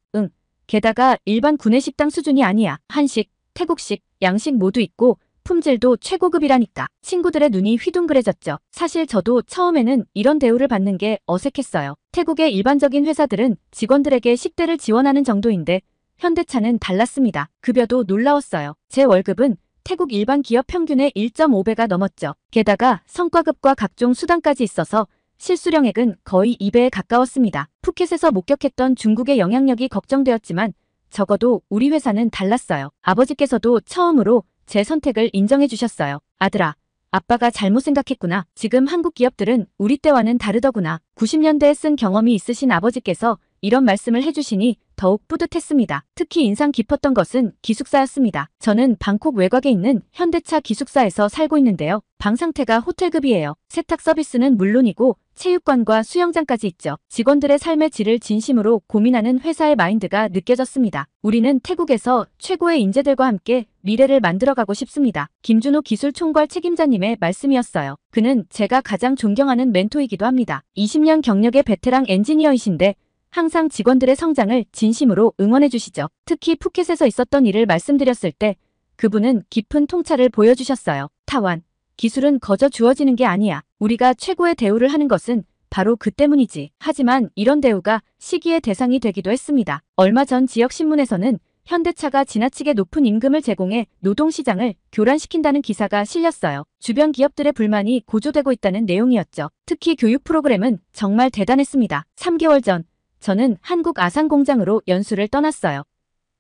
게다가 일반 구내식당 수준이 아니야. 한식, 태국식, 양식 모두 있고 품질도 최고급이라니까. 친구들의 눈이 휘둥그레졌죠. 사실 저도 처음에는 이런 대우를 받는 게 어색했어요. 태국의 일반적인 회사들은 직원들에게 식대를 지원하는 정도인데 현대차는 달랐습니다. 급여도 놀라웠어요. 제 월급은 태국 일반 기업 평균의 1.5배가 넘었죠. 게다가 성과급과 각종 수당까지 있어서 실수령액은 거의 2배에 가까웠습니다. 푸켓에서 목격했던 중국의 영향력이 걱정되었지만 적어도 우리 회사는 달랐어요. 아버지께서도 처음으로 제 선택을 인정해 주셨어요. 아들아, 아빠가 잘못 생각했구나. 지금 한국 기업들은 우리 때와는 다르더구나. 90년대에 쓴 경험이 있으신 아버지께서 이런 말씀을 해주시니 더욱 뿌듯했습니다. 특히 인상 깊었던 것은 기숙사였습니다. 저는 방콕 외곽에 있는 현대차 기숙사에서 살고 있는데요. 방 상태가 호텔급이에요. 세탁 서비스는 물론이고 체육관과 수영장까지 있죠. 직원들의 삶의 질을 진심으로 고민하는 회사의 마인드가 느껴졌습니다. 우리는 태국에서 최고의 인재들과 함께 미래를 만들어가고 싶습니다. 김준호 기술총괄 책임자님의 말씀이었어요. 그는 제가 가장 존경하는 멘토이기도 합니다. 20년 경력의 베테랑 엔지니어이신데 항상 직원들의 성장을 진심으로 응원해 주시죠. 특히 푸켓에서 있었던 일을 말씀드렸을 때 그분은 깊은 통찰을 보여주셨어요. 타완, 기술은 거저 주어지는 게 아니야. 우리가 최고의 대우를 하는 것은 바로 그 때문이지. 하지만 이런 대우가 시기의 대상이 되기도 했습니다. 얼마 전 지역신문에서는 현대차가 지나치게 높은 임금을 제공해 노동시장을 교란시킨다는 기사가 실렸어요. 주변 기업들의 불만이 고조되고 있다는 내용이었죠. 특히 교육 프로그램은 정말 대단했습니다. 3개월 전 저는 한국 아산 공장으로 연수를 떠났어요.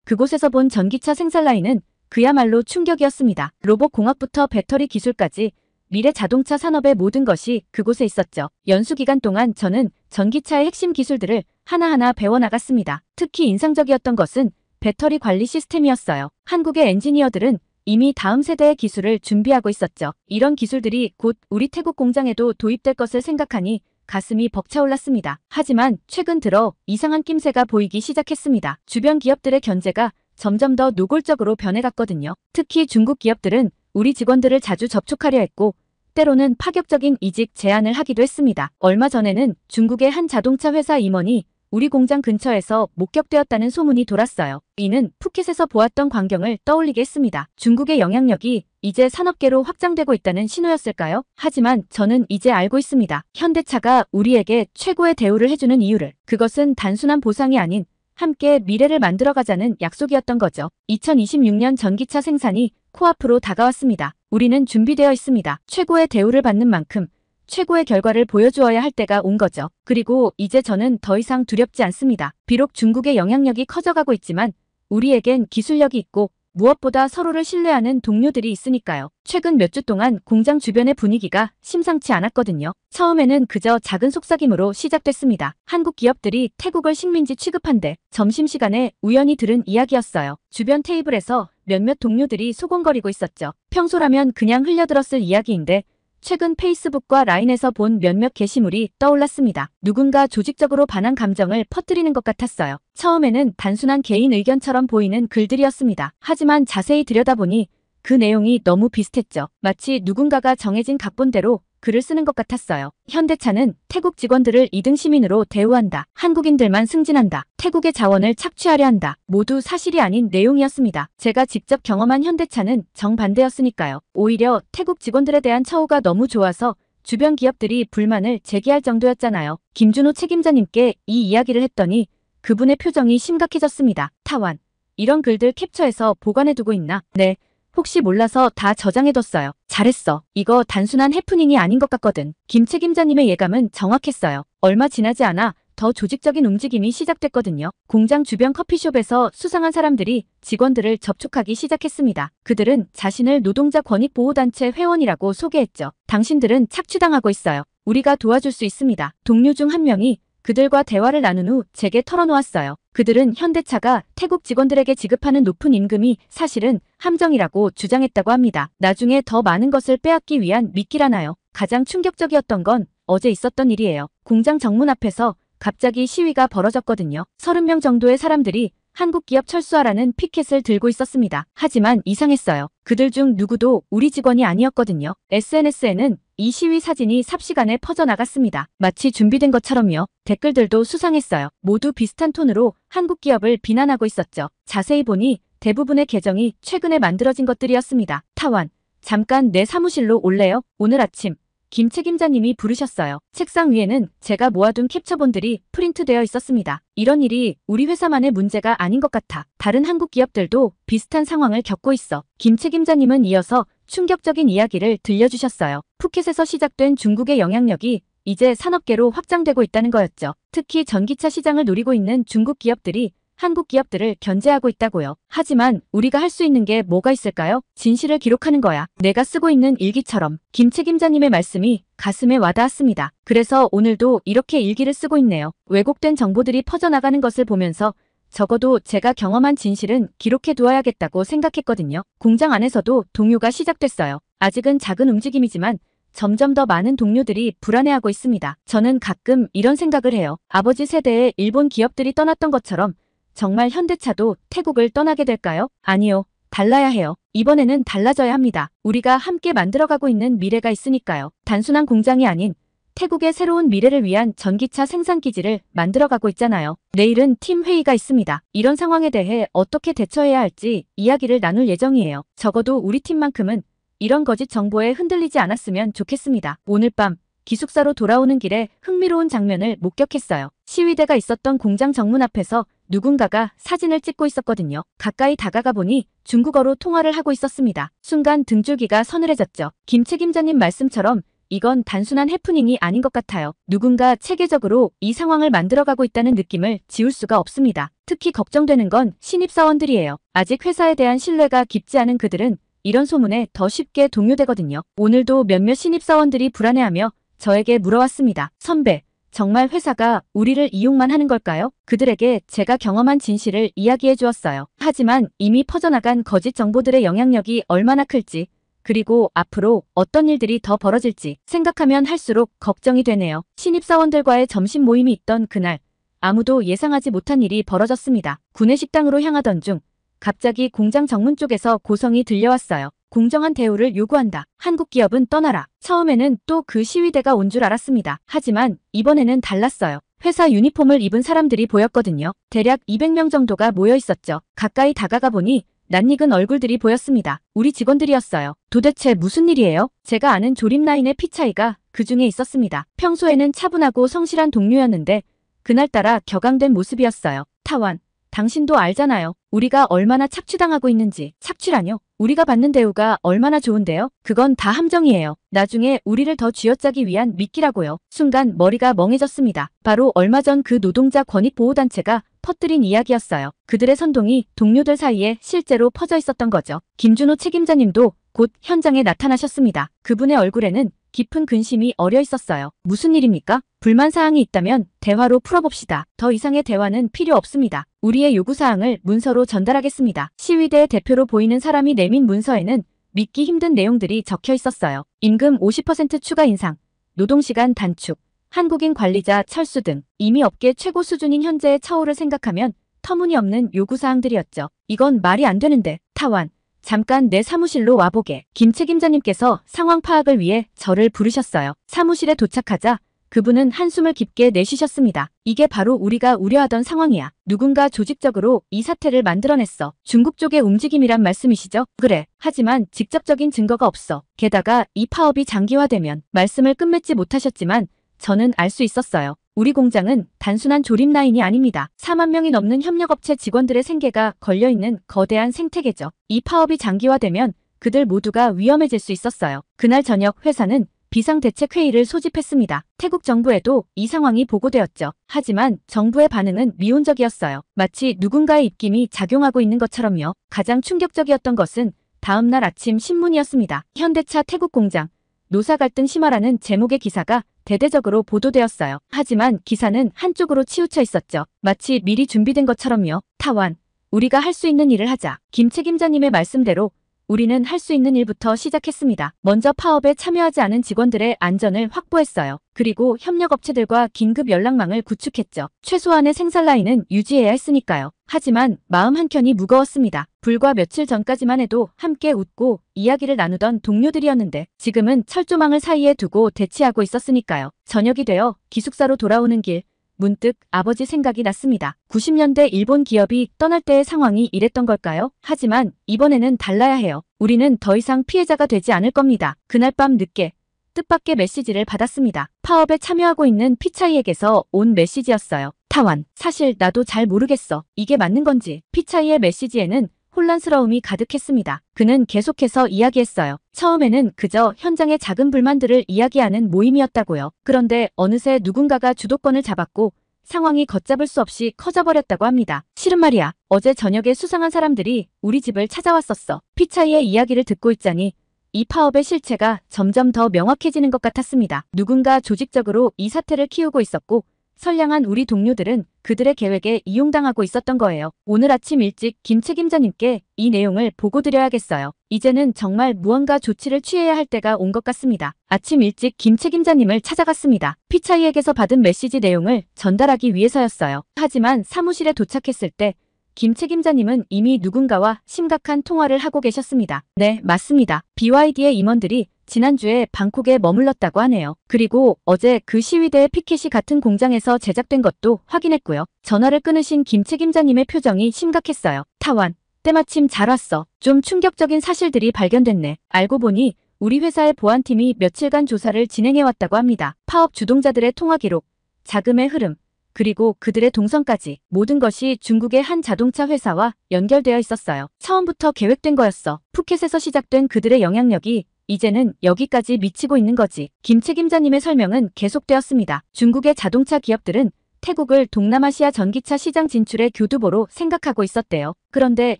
그곳에서 본 전기차 생산 라인은 그야말로 충격이었습니다. 로봇공학부터 배터리 기술까지 미래 자동차 산업의 모든 것이 그곳에 있었죠. 연수 기간 동안 저는 전기차의 핵심 기술들을 하나하나 배워나갔습니다. 특히 인상적이었던 것은 배터리 관리 시스템이었어요. 한국의 엔지니어들은 이미 다음 세대의 기술을 준비하고 있었죠. 이런 기술들이 곧 우리 태국 공장에도 도입될 것을 생각하니 가슴이 벅차올랐습니다. 하지만 최근 들어 이상한 낌새가 보이기 시작했습니다. 주변 기업들의 견제가 점점 더 노골적으로 변해갔거든요. 특히 중국 기업들은 우리 직원들을 자주 접촉하려 했고 때로는 파격적인 이직 제안을 하기도 했습니다. 얼마 전에는 중국의 한 자동차 회사 임원이 우리 공장 근처에서 목격되었다는 소문이 돌았어요. 이는 푸켓에서 보았던 광경을 떠올리게 했습니다. 중국의 영향력이 이제 산업계로 확장되고 있다는 신호였을까요? 하지만 저는 이제 알고 있습니다. 현대차가 우리에게 최고의 대우를 해주는 이유를. 그것은 단순한 보상이 아닌 함께 미래를 만들어가자는 약속이었던 거죠. 2026년 전기차 생산이 코앞으로 다가왔습니다. 우리는 준비되어 있습니다. 최고의 대우를 받는 만큼 최고의 결과를 보여주어야 할 때가 온 거죠. 그리고 이제 저는 더 이상 두렵지 않습니다. 비록 중국의 영향력이 커져가고 있지만 우리에겐 기술력이 있고 무엇보다 서로를 신뢰하는 동료들이 있으니까요. 최근 몇 주 동안 공장 주변의 분위기가 심상치 않았거든요. 처음에는 그저 작은 속삭임으로 시작됐습니다. 한국 기업들이 태국을 식민지 취급한대. 점심시간에 우연히 들은 이야기였어요. 주변 테이블에서 몇몇 동료들이 소곤거리고 있었죠. 평소라면 그냥 흘려들었을 이야기인데 최근 페이스북과 라인에서 본 몇몇 게시물이 떠올랐습니다. 누군가 조직적으로 반한 감정을 퍼뜨리는 것 같았어요. 처음에는 단순한 개인 의견처럼 보이는 글들이었습니다. 하지만 자세히 들여다보니 그 내용이 너무 비슷했죠. 마치 누군가가 정해진 각본대로 글을 쓰는 것 같았어요. 현대차는 태국 직원들을 2등 시민으로 대우한다. 한국인들만 승진한다. 태국의 자원을 착취하려 한다. 모두 사실이 아닌 내용이었습니다. 제가 직접 경험한 현대차는 정반대였으니까요. 오히려 태국 직원들에 대한 처우가 너무 좋아서 주변 기업들이 불만을 제기할 정도였잖아요. 김준호 책임자님께 이 이야기를 했더니 그분의 표정이 심각해졌습니다. 타완. 이런 글들 캡처해서 보관해두고 있나? 네. 혹시 몰라서 다 저장해뒀어요. 잘했어. 이거 단순한 해프닝이 아닌 것 같거든. 김 책임자님의 예감은 정확했어요. 얼마 지나지 않아 더 조직적인 움직임이 시작됐거든요. 공장 주변 커피숍에서 수상한 사람들이 직원들을 접촉하기 시작했습니다. 그들은 자신을 노동자 권익보호단체 회원이라고 소개했죠. 당신들은 착취당하고 있어요. 우리가 도와줄 수 있습니다. 동료 중 한 명이 그들과 대화를 나눈 후 제게 털어놓았어요. 그들은 현대차가 태국 직원들에게 지급하는 높은 임금이 사실은 함정이라고 주장했다고 합니다. 나중에 더 많은 것을 빼앗기 위한 미끼라나요? 가장 충격적이었던 건 어제 있었던 일이에요. 공장 정문 앞에서 갑자기 시위가 벌어졌거든요. 30명 정도의 사람들이 한국 기업 철수하라는 피켓을 들고 있었습니다. 하지만 이상했어요. 그들 중 누구도 우리 직원이 아니었거든요. SNS에는 이 시위 사진이 삽시간에 퍼져나갔습니다. 마치 준비된 것처럼요. 댓글들도 수상했어요. 모두 비슷한 톤으로 한국 기업을 비난하고 있었죠. 자세히 보니 대부분의 계정이 최근에 만들어진 것들이었습니다. 타완, 잠깐 내 사무실로 올래요? 오늘 아침 김 책임자님이 부르셨어요. 책상 위에는 제가 모아둔 캡처본들이 프린트되어 있었습니다. 이런 일이 우리 회사만의 문제가 아닌 것 같아. 다른 한국 기업들도 비슷한 상황을 겪고 있어. 김 책임자님은 이어서 충격적인 이야기를 들려주셨어요. 푸켓에서 시작된 중국의 영향력이 이제 산업계로 확장되고 있다는 거였죠. 특히 전기차 시장을 노리고 있는 중국 기업들이 한국 기업들을 견제하고 있다고요. 하지만 우리가 할 수 있는 게 뭐가 있을까요? 진실을 기록하는 거야. 내가 쓰고 있는 일기처럼. 김 책임자님의 말씀이 가슴에 와닿았습니다. 그래서 오늘도 이렇게 일기를 쓰고 있네요. 왜곡된 정보들이 퍼져나가는 것을 보면서 적어도 제가 경험한 진실은 기록해 두어야겠다고 생각했거든요. 공장 안에서도 동요가 시작됐어요. 아직은 작은 움직임이지만 점점 더 많은 동료들이 불안해하고 있습니다. 저는 가끔 이런 생각을 해요. 아버지 세대의 일본 기업들이 떠났던 것처럼 정말 현대차도 태국을 떠나게 될까요? 아니요. 달라야 해요. 이번에는 달라져야 합니다. 우리가 함께 만들어가고 있는 미래가 있으니까요. 단순한 공장이 아닌 태국의 새로운 미래를 위한 전기차 생산기지를 만들어가고 있잖아요. 내일은 팀 회의가 있습니다. 이런 상황에 대해 어떻게 대처해야 할지 이야기를 나눌 예정이에요. 적어도 우리 팀만큼은 이런 거짓 정보에 흔들리지 않았으면 좋겠습니다. 오늘 밤 기숙사로 돌아오는 길에 흥미로운 장면을 목격했어요. 시위대가 있었던 공장 정문 앞에서 누군가가 사진을 찍고 있었거든요. 가까이 다가가 보니 중국어로 통화를 하고 있었습니다. 순간 등줄기가 서늘해졌죠. 김 책임자님 말씀처럼 이건 단순한 해프닝이 아닌 것 같아요. 누군가 체계적으로 이 상황을 만들어가고 있다는 느낌을 지울 수가 없습니다. 특히 걱정되는 건 신입사원들이에요. 아직 회사에 대한 신뢰가 깊지 않은 그들은 이런 소문에 더 쉽게 동요되거든요. 오늘도 몇몇 신입사원들이 불안해하며 저에게 물어왔습니다. 선배, 정말 회사가 우리를 이용만 하는 걸까요? 그들에게 제가 경험한 진실을 이야기해 주었어요. 하지만 이미 퍼져나간 거짓 정보들의 영향력이 얼마나 클지, 그리고 앞으로 어떤 일들이 더 벌어질지 생각하면 할수록 걱정이 되네요. 신입사원들과의 점심 모임이 있던 그날, 아무도 예상하지 못한 일이 벌어졌습니다. 구내식당으로 향하던 중 갑자기 공장 정문 쪽에서 고성이 들려왔어요. 공정한 대우를 요구한다. 한국 기업은 떠나라. 처음에는 또 그 시위대가 온 줄 알았습니다. 하지만 이번에는 달랐어요. 회사 유니폼을 입은 사람들이 보였거든요. 대략 200명 정도가 모여 있었죠. 가까이 다가가 보니 낯익은 얼굴들이 보였습니다. 우리 직원들이었어요. 도대체 무슨 일이에요? 제가 아는 조립라인의 피차이가 그 중에 있었습니다. 평소에는 차분하고 성실한 동료였는데 그날따라 격앙된 모습이었어요. 타완, 당신도 알잖아요. 우리가 얼마나 착취당하고 있는지. 착취라뇨? 우리가 받는 대우가 얼마나 좋은데요? 그건 다 함정이에요. 나중에 우리를 더 쥐어짜기 위한 미끼라고요. 순간 머리가 멍해졌습니다. 바로 얼마 전 그 노동자 권익보호단체가 퍼뜨린 이야기였어요. 그들의 선동이 동료들 사이에 실제로 퍼져 있었던 거죠. 김준호 책임자님도 곧 현장에 나타나셨습니다. 그분의 얼굴에는 깊은 근심이 어려 있었어요. 무슨 일입니까? 불만사항이 있다면 대화로 풀어봅시다. 더 이상의 대화는 필요 없습니다. 우리의 요구사항을 문서로 전달하겠습니다. 시위대의 대표로 보이는 사람이 내민 문서에는 믿기 힘든 내용들이 적혀 있었어요. 임금 50% 추가 인상, 노동시간 단축, 한국인 관리자 철수 등 이미 업계 최고 수준인 현재의 처우를 생각하면 터무니없는 요구사항들이었죠. 이건 말이 안 되는데. 타완, 잠깐 내 사무실로 와보게. 김 책임자님께서 상황 파악을 위해 저를 부르셨어요. 사무실에 도착하자 그분은 한숨을 깊게 내쉬셨습니다. 이게 바로 우리가 우려하던 상황이야. 누군가 조직적으로 이 사태를 만들어냈어. 중국 쪽의 움직임이란 말씀이시죠? 그래. 하지만 직접적인 증거가 없어. 게다가 이 파업이 장기화되면 말씀을 끝맺지 못하셨지만 저는 알 수 있었어요. 우리 공장은 단순한 조립 라인이 아닙니다. 4만 명이 넘는 협력업체 직원들의 생계가 걸려있는 거대한 생태계죠. 이 파업이 장기화되면 그들 모두가 위험해질 수 있었어요. 그날 저녁 회사는 비상대책회의를 소집했습니다. 태국 정부에도 이 상황이 보고되었죠. 하지만 정부의 반응은 미온적이었어요. 마치 누군가의 입김이 작용하고 있는 것처럼요. 가장 충격적이었던 것은 다음날 아침 신문이었습니다. 현대차 태국 공장, 노사 갈등 심화라는 제목의 기사가 대대적으로 보도되었어요. 하지만 기사는 한쪽으로 치우쳐 있었죠. 마치 미리 준비된 것처럼요. 타완, 우리가 할 수 있는 일을 하자. 김 책임자님의 말씀대로 우리는 할 수 있는 일부터 시작했습니다. 먼저 파업에 참여하지 않은 직원들의 안전을 확보했어요. 그리고 협력업체들과 긴급 연락망을 구축했죠. 최소한의 생산 라인은 유지해야 했으니까요. 하지만 마음 한켠이 무거웠습니다. 불과 며칠 전까지만 해도 함께 웃고 이야기를 나누던 동료들이었는데 지금은 철조망을 사이에 두고 대치하고 있었으니까요. 저녁이 되어 기숙사로 돌아오는 길, 문득 아버지 생각이 났습니다. 90년대 일본 기업이 떠날 때의 상황이 이랬던 걸까요? 하지만 이번에는 달라야 해요. 우리는 더 이상 피해자가 되지 않을 겁니다. 그날 밤 늦게 뜻밖의 메시지를 받았습니다. 파업에 참여하고 있는 피차이에게서 온 메시지였어요. 타완, 사실 나도 잘 모르겠어. 이게 맞는 건지. 피차이의 메시지에는 혼란스러움이 가득했습니다. 그는 계속해서 이야기했어요. 처음에는 그저 현장의 작은 불만들을 이야기하는 모임이었다고요. 그런데 어느새 누군가가 주도권을 잡았고 상황이 걷잡을 수 없이 커져버렸다고 합니다. 실은 말이야. 어제 저녁에 수상한 사람들이 우리 집을 찾아왔었어. 피차이의 이야기를 듣고 있자니 이 파업의 실체가 점점 더 명확해지는 것 같았습니다. 누군가 조직적으로 이 사태를 키우고 있었고 선량한 우리 동료들은 그들의 계획에 이용당하고 있었던 거예요. 오늘 아침 일찍 김 책임자님께 이 내용을 보고드려야겠어요. 이제는 정말 무언가 조치를 취해야 할 때가 온 것 같습니다. 아침 일찍 김 책임자님을 찾아갔습니다. 피차이에게서 받은 메시지 내용을 전달하기 위해서였어요. 하지만 사무실에 도착했을 때 김 책임자님은 이미 누군가와 심각한 통화를 하고 계셨습니다. 네, 맞습니다. BYD의 임원들이 지난주에 방콕에 머물렀다고 하네요. 그리고 어제 그 시위대의 피켓이 같은 공장에서 제작된 것도 확인했고요. 전화를 끊으신 김 책임자님의 표정이 심각했어요. 타완, 때마침 잘 왔어. 좀 충격적인 사실들이 발견됐네. 알고 보니 우리 회사의 보안팀이 며칠간 조사를 진행해왔다고 합니다. 파업 주동자들의 통화 기록, 자금의 흐름, 그리고 그들의 동선까지 모든 것이 중국의 한 자동차 회사와 연결되어 있었어요. 처음부터 계획된 거였어. 푸켓에서 시작된 그들의 영향력이 이제는 여기까지 미치고 있는 거지. 김 책임자님의 설명은 계속되었습니다. 중국의 자동차 기업들은 태국을 동남아시아 전기차 시장 진출의 교두보로 생각하고 있었대요. 그런데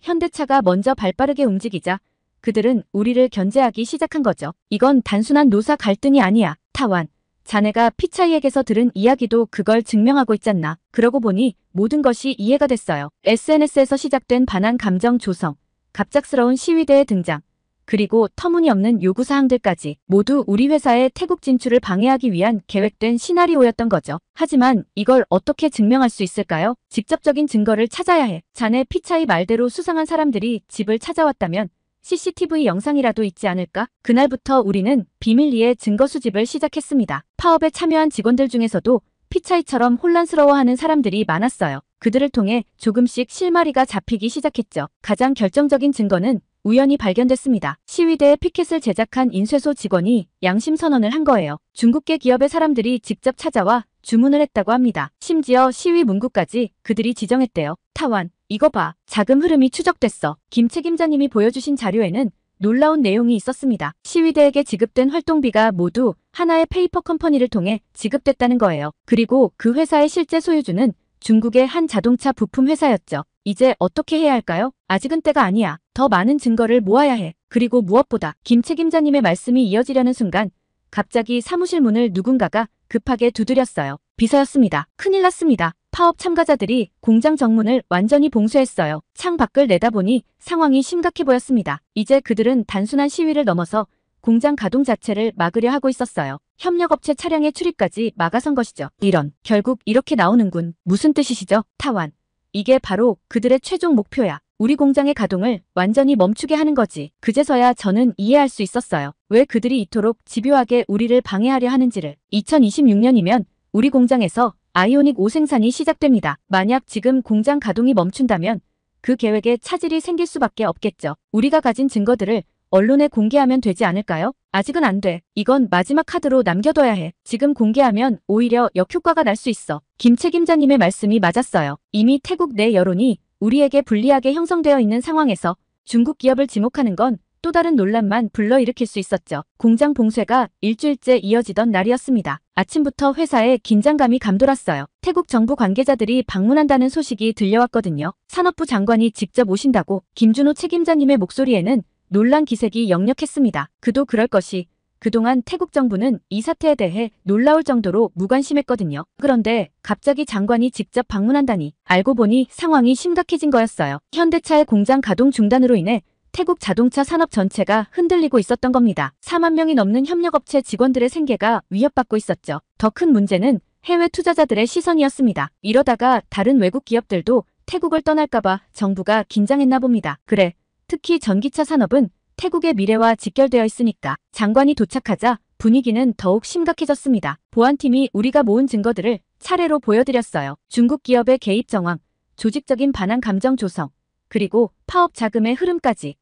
현대차가 먼저 발빠르게 움직이자 그들은 우리를 견제하기 시작한 거죠. 이건 단순한 노사 갈등이 아니야. 타완, 자네가 피차이에게서 들은 이야기도 그걸 증명하고 있잖나. 그러고 보니 모든 것이 이해가 됐어요. SNS에서 시작된 반한 감정 조성, 갑작스러운 시위대의 등장, 그리고 터무니없는 요구사항들까지 모두 우리 회사의 태국 진출을 방해하기 위한 계획된 시나리오였던 거죠. 하지만 이걸 어떻게 증명할 수 있을까요? 직접적인 증거를 찾아야 해. 자네 피차이 말대로 수상한 사람들이 집을 찾아왔다면 CCTV 영상이라도 있지 않을까? 그날부터 우리는 비밀리에 증거 수집을 시작했습니다. 파업에 참여한 직원들 중에서도 피차이처럼 혼란스러워하는 사람들이 많았어요. 그들을 통해 조금씩 실마리가 잡히기 시작했죠. 가장 결정적인 증거는 우연히 발견됐습니다. 시위대의 피켓을 제작한 인쇄소 직원이 양심 선언을 한 거예요. 중국계 기업의 사람들이 직접 찾아와 주문을 했다고 합니다. 심지어 시위 문구까지 그들이 지정했대요. 타완, 이거 봐. 자금 흐름이 추적됐어. 김 책임자님이 보여주신 자료에는 놀라운 내용이 있었습니다. 시위대에게 지급된 활동비가 모두 하나의 페이퍼 컴퍼니를 통해 지급됐다는 거예요. 그리고 그 회사의 실제 소유주는 중국의 한 자동차 부품 회사였죠. 이제 어떻게 해야 할까요? 아직은 때가 아니야. 더 많은 증거를 모아야 해. 그리고 무엇보다 김 책임자님의 말씀이 이어지려는 순간 갑자기 사무실 문을 누군가가 급하게 두드렸어요. 비서였습니다. 큰일 났습니다. 파업 참가자들이 공장 정문을 완전히 봉쇄했어요. 창 밖을 내다보니 상황이 심각해 보였습니다. 이제 그들은 단순한 시위를 넘어서 공장 가동 자체를 막으려 하고 있었어요. 협력업체 차량의 출입까지 막아선 것이죠. 이런, 결국 이렇게 나오는군. 무슨 뜻이시죠? 타완, 이게 바로 그들의 최종 목표야. 우리 공장의 가동을 완전히 멈추게 하는 거지. 그제서야 저는 이해할 수 있었어요. 왜 그들이 이토록 집요하게 우리를 방해하려 하는지를. 2026년이면 우리 공장에서 아이오닉 5 생산이 시작됩니다. 만약 지금 공장 가동이 멈춘다면 그 계획에 차질이 생길 수밖에 없겠죠. 우리가 가진 증거들을 언론에 공개하면 되지 않을까요? 아직은 안 돼. 이건 마지막 카드로 남겨둬야 해. 지금 공개하면 오히려 역효과가 날 수 있어. 김 책임자님의 말씀이 맞았어요. 이미 태국 내 여론이 우리에게 불리하게 형성되어 있는 상황에서 중국 기업을 지목하는 건 또 다른 논란만 불러일으킬 수 있었죠. 공장 봉쇄가 일주일째 이어지던 날이었습니다. 아침부터 회사에 긴장감이 감돌았어요. 태국 정부 관계자들이 방문한다는 소식이 들려왔거든요. 산업부 장관이 직접 오신다고. 김준호 책임자님의 목소리에는 논란 기색이 역력했습니다. 그도 그럴 것이 그동안 태국 정부는 이 사태에 대해 놀라울 정도로 무관심했거든요. 그런데 갑자기 장관이 직접 방문한다니 알고 보니 상황이 심각해진 거였어요. 현대차의 공장 가동 중단으로 인해 태국 자동차 산업 전체가 흔들리고 있었던 겁니다. 4만 명이 넘는 협력업체 직원들의 생계가 위협받고 있었죠. 더 큰 문제는 해외 투자자들의 시선이었습니다. 이러다가 다른 외국 기업들도 태국을 떠날까봐 정부가 긴장했나 봅니다. 그래, 특히 전기차 산업은 태국의 미래와 직결되어 있으니까. 장관이 도착하자 분위기는 더욱 심각해졌습니다. 보안팀이 우리가 모은 증거들을 차례로 보여드렸어요. 중국 기업의 개입 정황, 조직적인 반환 감정 조성, 그리고 파업 자금의 흐름까지.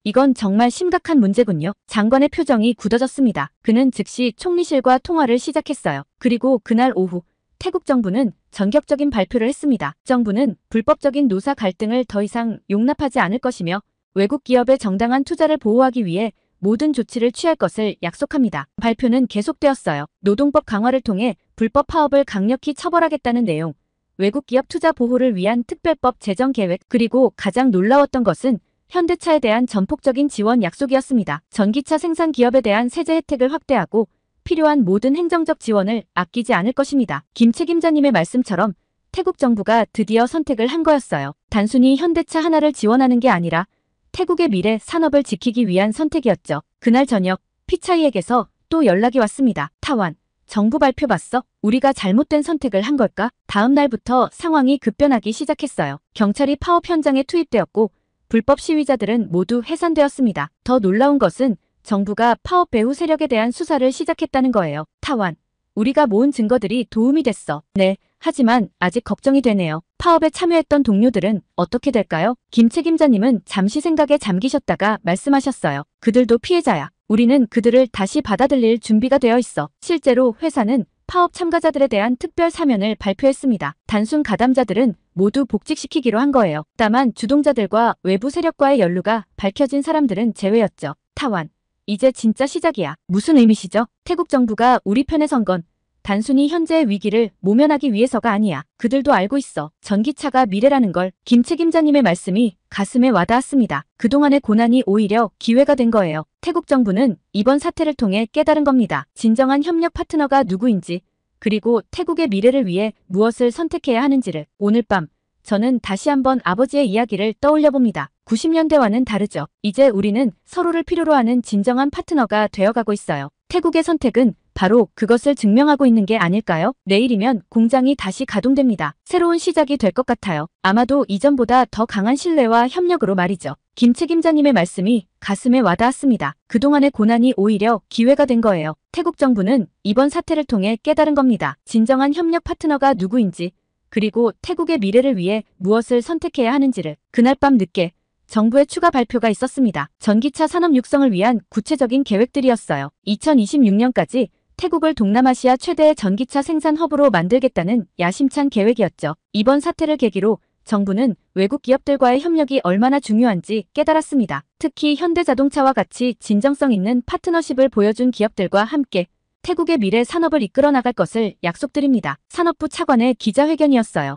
이건 정말 심각한 문제군요. 장관의 표정이 굳어졌습니다. 그는 즉시 총리실과 통화를 시작했어요. 그리고 그날 오후 태국 정부는 전격적인 발표를 했습니다. 정부는 불법적인 노사 갈등을 더 이상 용납하지 않을 것이며 외국 기업의 정당한 투자를 보호하기 위해 모든 조치를 취할 것을 약속합니다. 발표는 계속되었어요. 노동법 강화를 통해 불법 파업을 강력히 처벌하겠다는 내용, 외국 기업 투자 보호를 위한 특별법 제정 계획, 그리고 가장 놀라웠던 것은 현대차에 대한 전폭적인 지원 약속이었습니다. 전기차 생산 기업에 대한 세제 혜택을 확대하고 필요한 모든 행정적 지원을 아끼지 않을 것입니다. 김 책임자님의 말씀처럼 태국 정부가 드디어 선택을 한 거였어요. 단순히 현대차 하나를 지원하는 게 아니라 태국의 미래 산업을 지키기 위한 선택이었죠. 그날 저녁 피차이에게서 또 연락이 왔습니다. 타완, 정부 발표 봤어? 우리가 잘못된 선택을 한 걸까? 다음 날부터 상황이 급변하기 시작했어요. 경찰이 파업 현장에 투입되었고 불법 시위자들은 모두 해산되었습니다. 더 놀라운 것은 정부가 파업 배후 세력에 대한 수사를 시작했다는 거예요. 타완, 우리가 모은 증거들이 도움이 됐어. 네, 하지만 아직 걱정이 되네요. 파업에 참여했던 동료들은 어떻게 될까요? 김 책임자님은 잠시 생각에 잠기셨다가 말씀하셨어요. 그들도 피해자야. 우리는 그들을 다시 받아들일 준비가 되어 있어. 실제로 회사는 파업 참가자들에 대한 특별 사면을 발표했습니다. 단순 가담자들은 모두 복직시키기로 한 거예요. 다만 주동자들과 외부 세력과의 연루가 밝혀진 사람들은 제외였죠. 타완, 이제 진짜 시작이야. 무슨 의미시죠? 태국 정부가 우리 편에 선 건 단순히 현재의 위기를 모면하기 위해서가 아니야. 그들도 알고 있어. 전기차가 미래라는 걸. 김 책임자님의 말씀이 가슴에 와닿았습니다. 그동안의 고난이 오히려 기회가 된 거예요. 태국 정부는 이번 사태를 통해 깨달은 겁니다. 진정한 협력 파트너가 누구인지, 그리고 태국의 미래를 위해 무엇을 선택해야 하는지를. 오늘 밤 저는 다시 한번 아버지의 이야기를 떠올려 봅니다. 90년대와는 다르죠. 이제 우리는 서로를 필요로 하는 진정한 파트너가 되어가고 있어요. 태국의 선택은 바로 그것을 증명하고 있는 게 아닐까요? 내일이면 공장이 다시 가동됩니다. 새로운 시작이 될 것 같아요. 아마도 이전보다 더 강한 신뢰와 협력으로 말이죠. 김 책임자님의 말씀이 가슴에 와닿았습니다. 그동안의 고난이 오히려 기회가 된 거예요. 태국 정부는 이번 사태를 통해 깨달은 겁니다. 진정한 협력 파트너가 누구인지, 그리고 태국의 미래를 위해 무엇을 선택해야 하는지를. 그날 밤 늦게 정부의 추가 발표가 있었습니다. 전기차 산업 육성을 위한 구체적인 계획들이었어요. 2026년까지 태국을 동남아시아 최대의 전기차 생산 허브로 만들겠다는 야심찬 계획이었죠. 이번 사태를 계기로 정부는 외국 기업들과의 협력이 얼마나 중요한지 깨달았습니다. 특히 현대자동차와 같이 진정성 있는 파트너십을 보여준 기업들과 함께 태국의 미래 산업을 이끌어 나갈 것을 약속드립니다. 산업부 차관의 기자회견이었어요.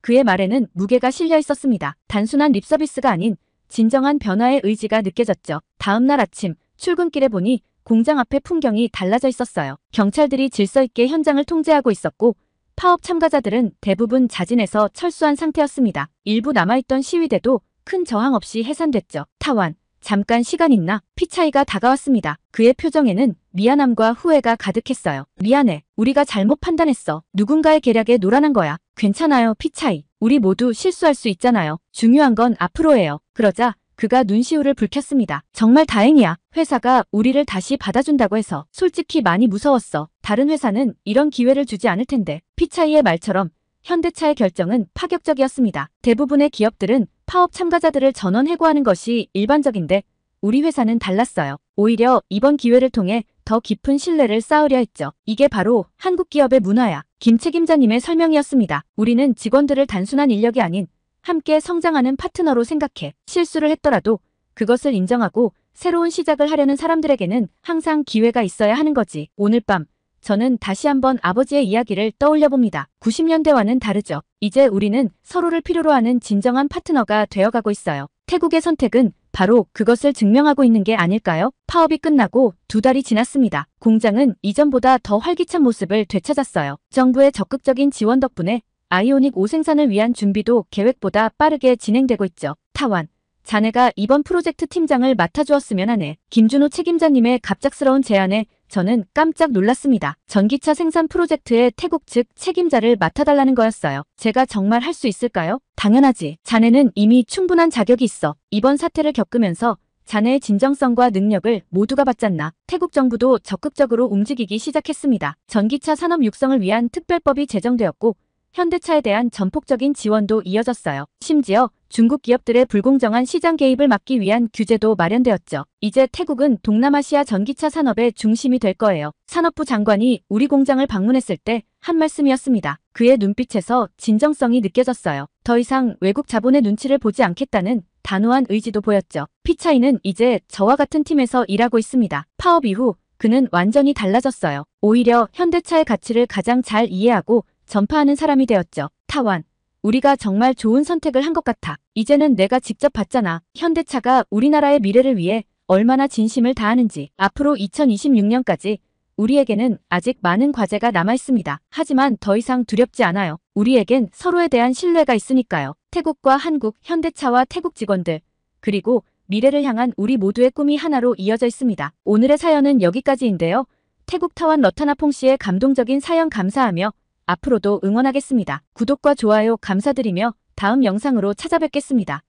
그의 말에는 무게가 실려 있었습니다. 단순한 립서비스가 아닌 진정한 변화의 의지가 느껴졌죠. 다음 날 아침 출근길에 보니 공장 앞의 풍경이 달라져 있었어요. 경찰들이 질서 있게 현장을 통제하고 있었고 파업 참가자들은 대부분 자진해서 철수한 상태였습니다. 일부 남아있던 시위대도 큰 저항 없이 해산됐죠. 타완, 잠깐 시간 있나? 피차이가 다가왔습니다. 그의 표정에는 미안함과 후회가 가득했어요. 미안해. 우리가 잘못 판단했어. 누군가의 계략에 노란한 거야. 괜찮아요, 피차이. 우리 모두 실수할 수 있잖아요. 중요한 건 앞으로예요. 그러자 그가 눈시울을 붉혔습니다. 정말 다행이야. 회사가 우리를 다시 받아준다고 해서 솔직히 많이 무서웠어. 다른 회사는 이런 기회를 주지 않을 텐데. 피차이의 말처럼 현대차의 결정은 파격적이었습니다. 대부분의 기업들은 파업 참가자들을 전원 해고하는 것이 일반적인데 우리 회사는 달랐어요. 오히려 이번 기회를 통해 더 깊은 신뢰를 쌓으려 했죠. 이게 바로 한국 기업의 문화야. 김 책임자님의 설명이었습니다. 우리는 직원들을 단순한 인력이 아닌 함께 성장하는 파트너로 생각해. 실수를 했더라도 그것을 인정하고 새로운 시작을 하려는 사람들에게는 항상 기회가 있어야 하는 거지. 오늘 밤 저는 다시 한번 아버지의 이야기를 떠올려 봅니다. 90년대와는 다르죠. 이제 우리는 서로를 필요로 하는 진정한 파트너가 되어가고 있어요. 태국의 선택은 바로 그것을 증명하고 있는 게 아닐까요? 파업이 끝나고 2달이 지났습니다. 공장은 이전보다 더 활기찬 모습을 되찾았어요. 정부의 적극적인 지원 덕분에 아이오닉 5 생산을 위한 준비도 계획보다 빠르게 진행되고 있죠. 타완, 자네가 이번 프로젝트 팀장을 맡아주었으면 하네. 김준호 책임자님의 갑작스러운 제안에 저는 깜짝 놀랐습니다. 전기차 생산 프로젝트의 태국 측 책임자를 맡아달라는 거였어요. 제가 정말 할 수 있을까요? 당연하지. 자네는 이미 충분한 자격이 있어. 이번 사태를 겪으면서 자네의 진정성과 능력을 모두가 봤잖나. 태국 정부도 적극적으로 움직이기 시작했습니다. 전기차 산업 육성을 위한 특별법이 제정되었고 현대차에 대한 전폭적인 지원도 이어졌어요. 심지어 중국 기업들의 불공정한 시장 개입을 막기 위한 규제도 마련되었죠. 이제 태국은 동남아시아 전기차 산업의 중심이 될 거예요. 산업부 장관이 우리 공장을 방문했을 때 한 말씀이었습니다. 그의 눈빛에서 진정성이 느껴졌어요. 더 이상 외국 자본의 눈치를 보지 않겠다는 단호한 의지도 보였죠. 피차이는 이제 저와 같은 팀에서 일하고 있습니다. 파업 이후 그는 완전히 달라졌어요. 오히려 현대차의 가치를 가장 잘 이해하고 전파하는 사람이 되었죠. 타완, 우리가 정말 좋은 선택을 한 것 같아. 이제는 내가 직접 봤잖아. 현대차가 우리나라의 미래를 위해 얼마나 진심을 다하는지. 앞으로 2026년까지 우리에게는 아직 많은 과제가 남아있습니다. 하지만 더 이상 두렵지 않아요. 우리에겐 서로에 대한 신뢰가 있으니까요. 태국과 한국, 현대차와 태국 직원들, 그리고 미래를 향한 우리 모두의 꿈이 하나로 이어져 있습니다. 오늘의 사연은 여기까지인데요. 태국 타완 러타나퐁 씨의 감동적인 사연 감사하며 앞으로도 응원하겠습니다. 구독과 좋아요 감사드리며 다음 영상으로 찾아뵙겠습니다.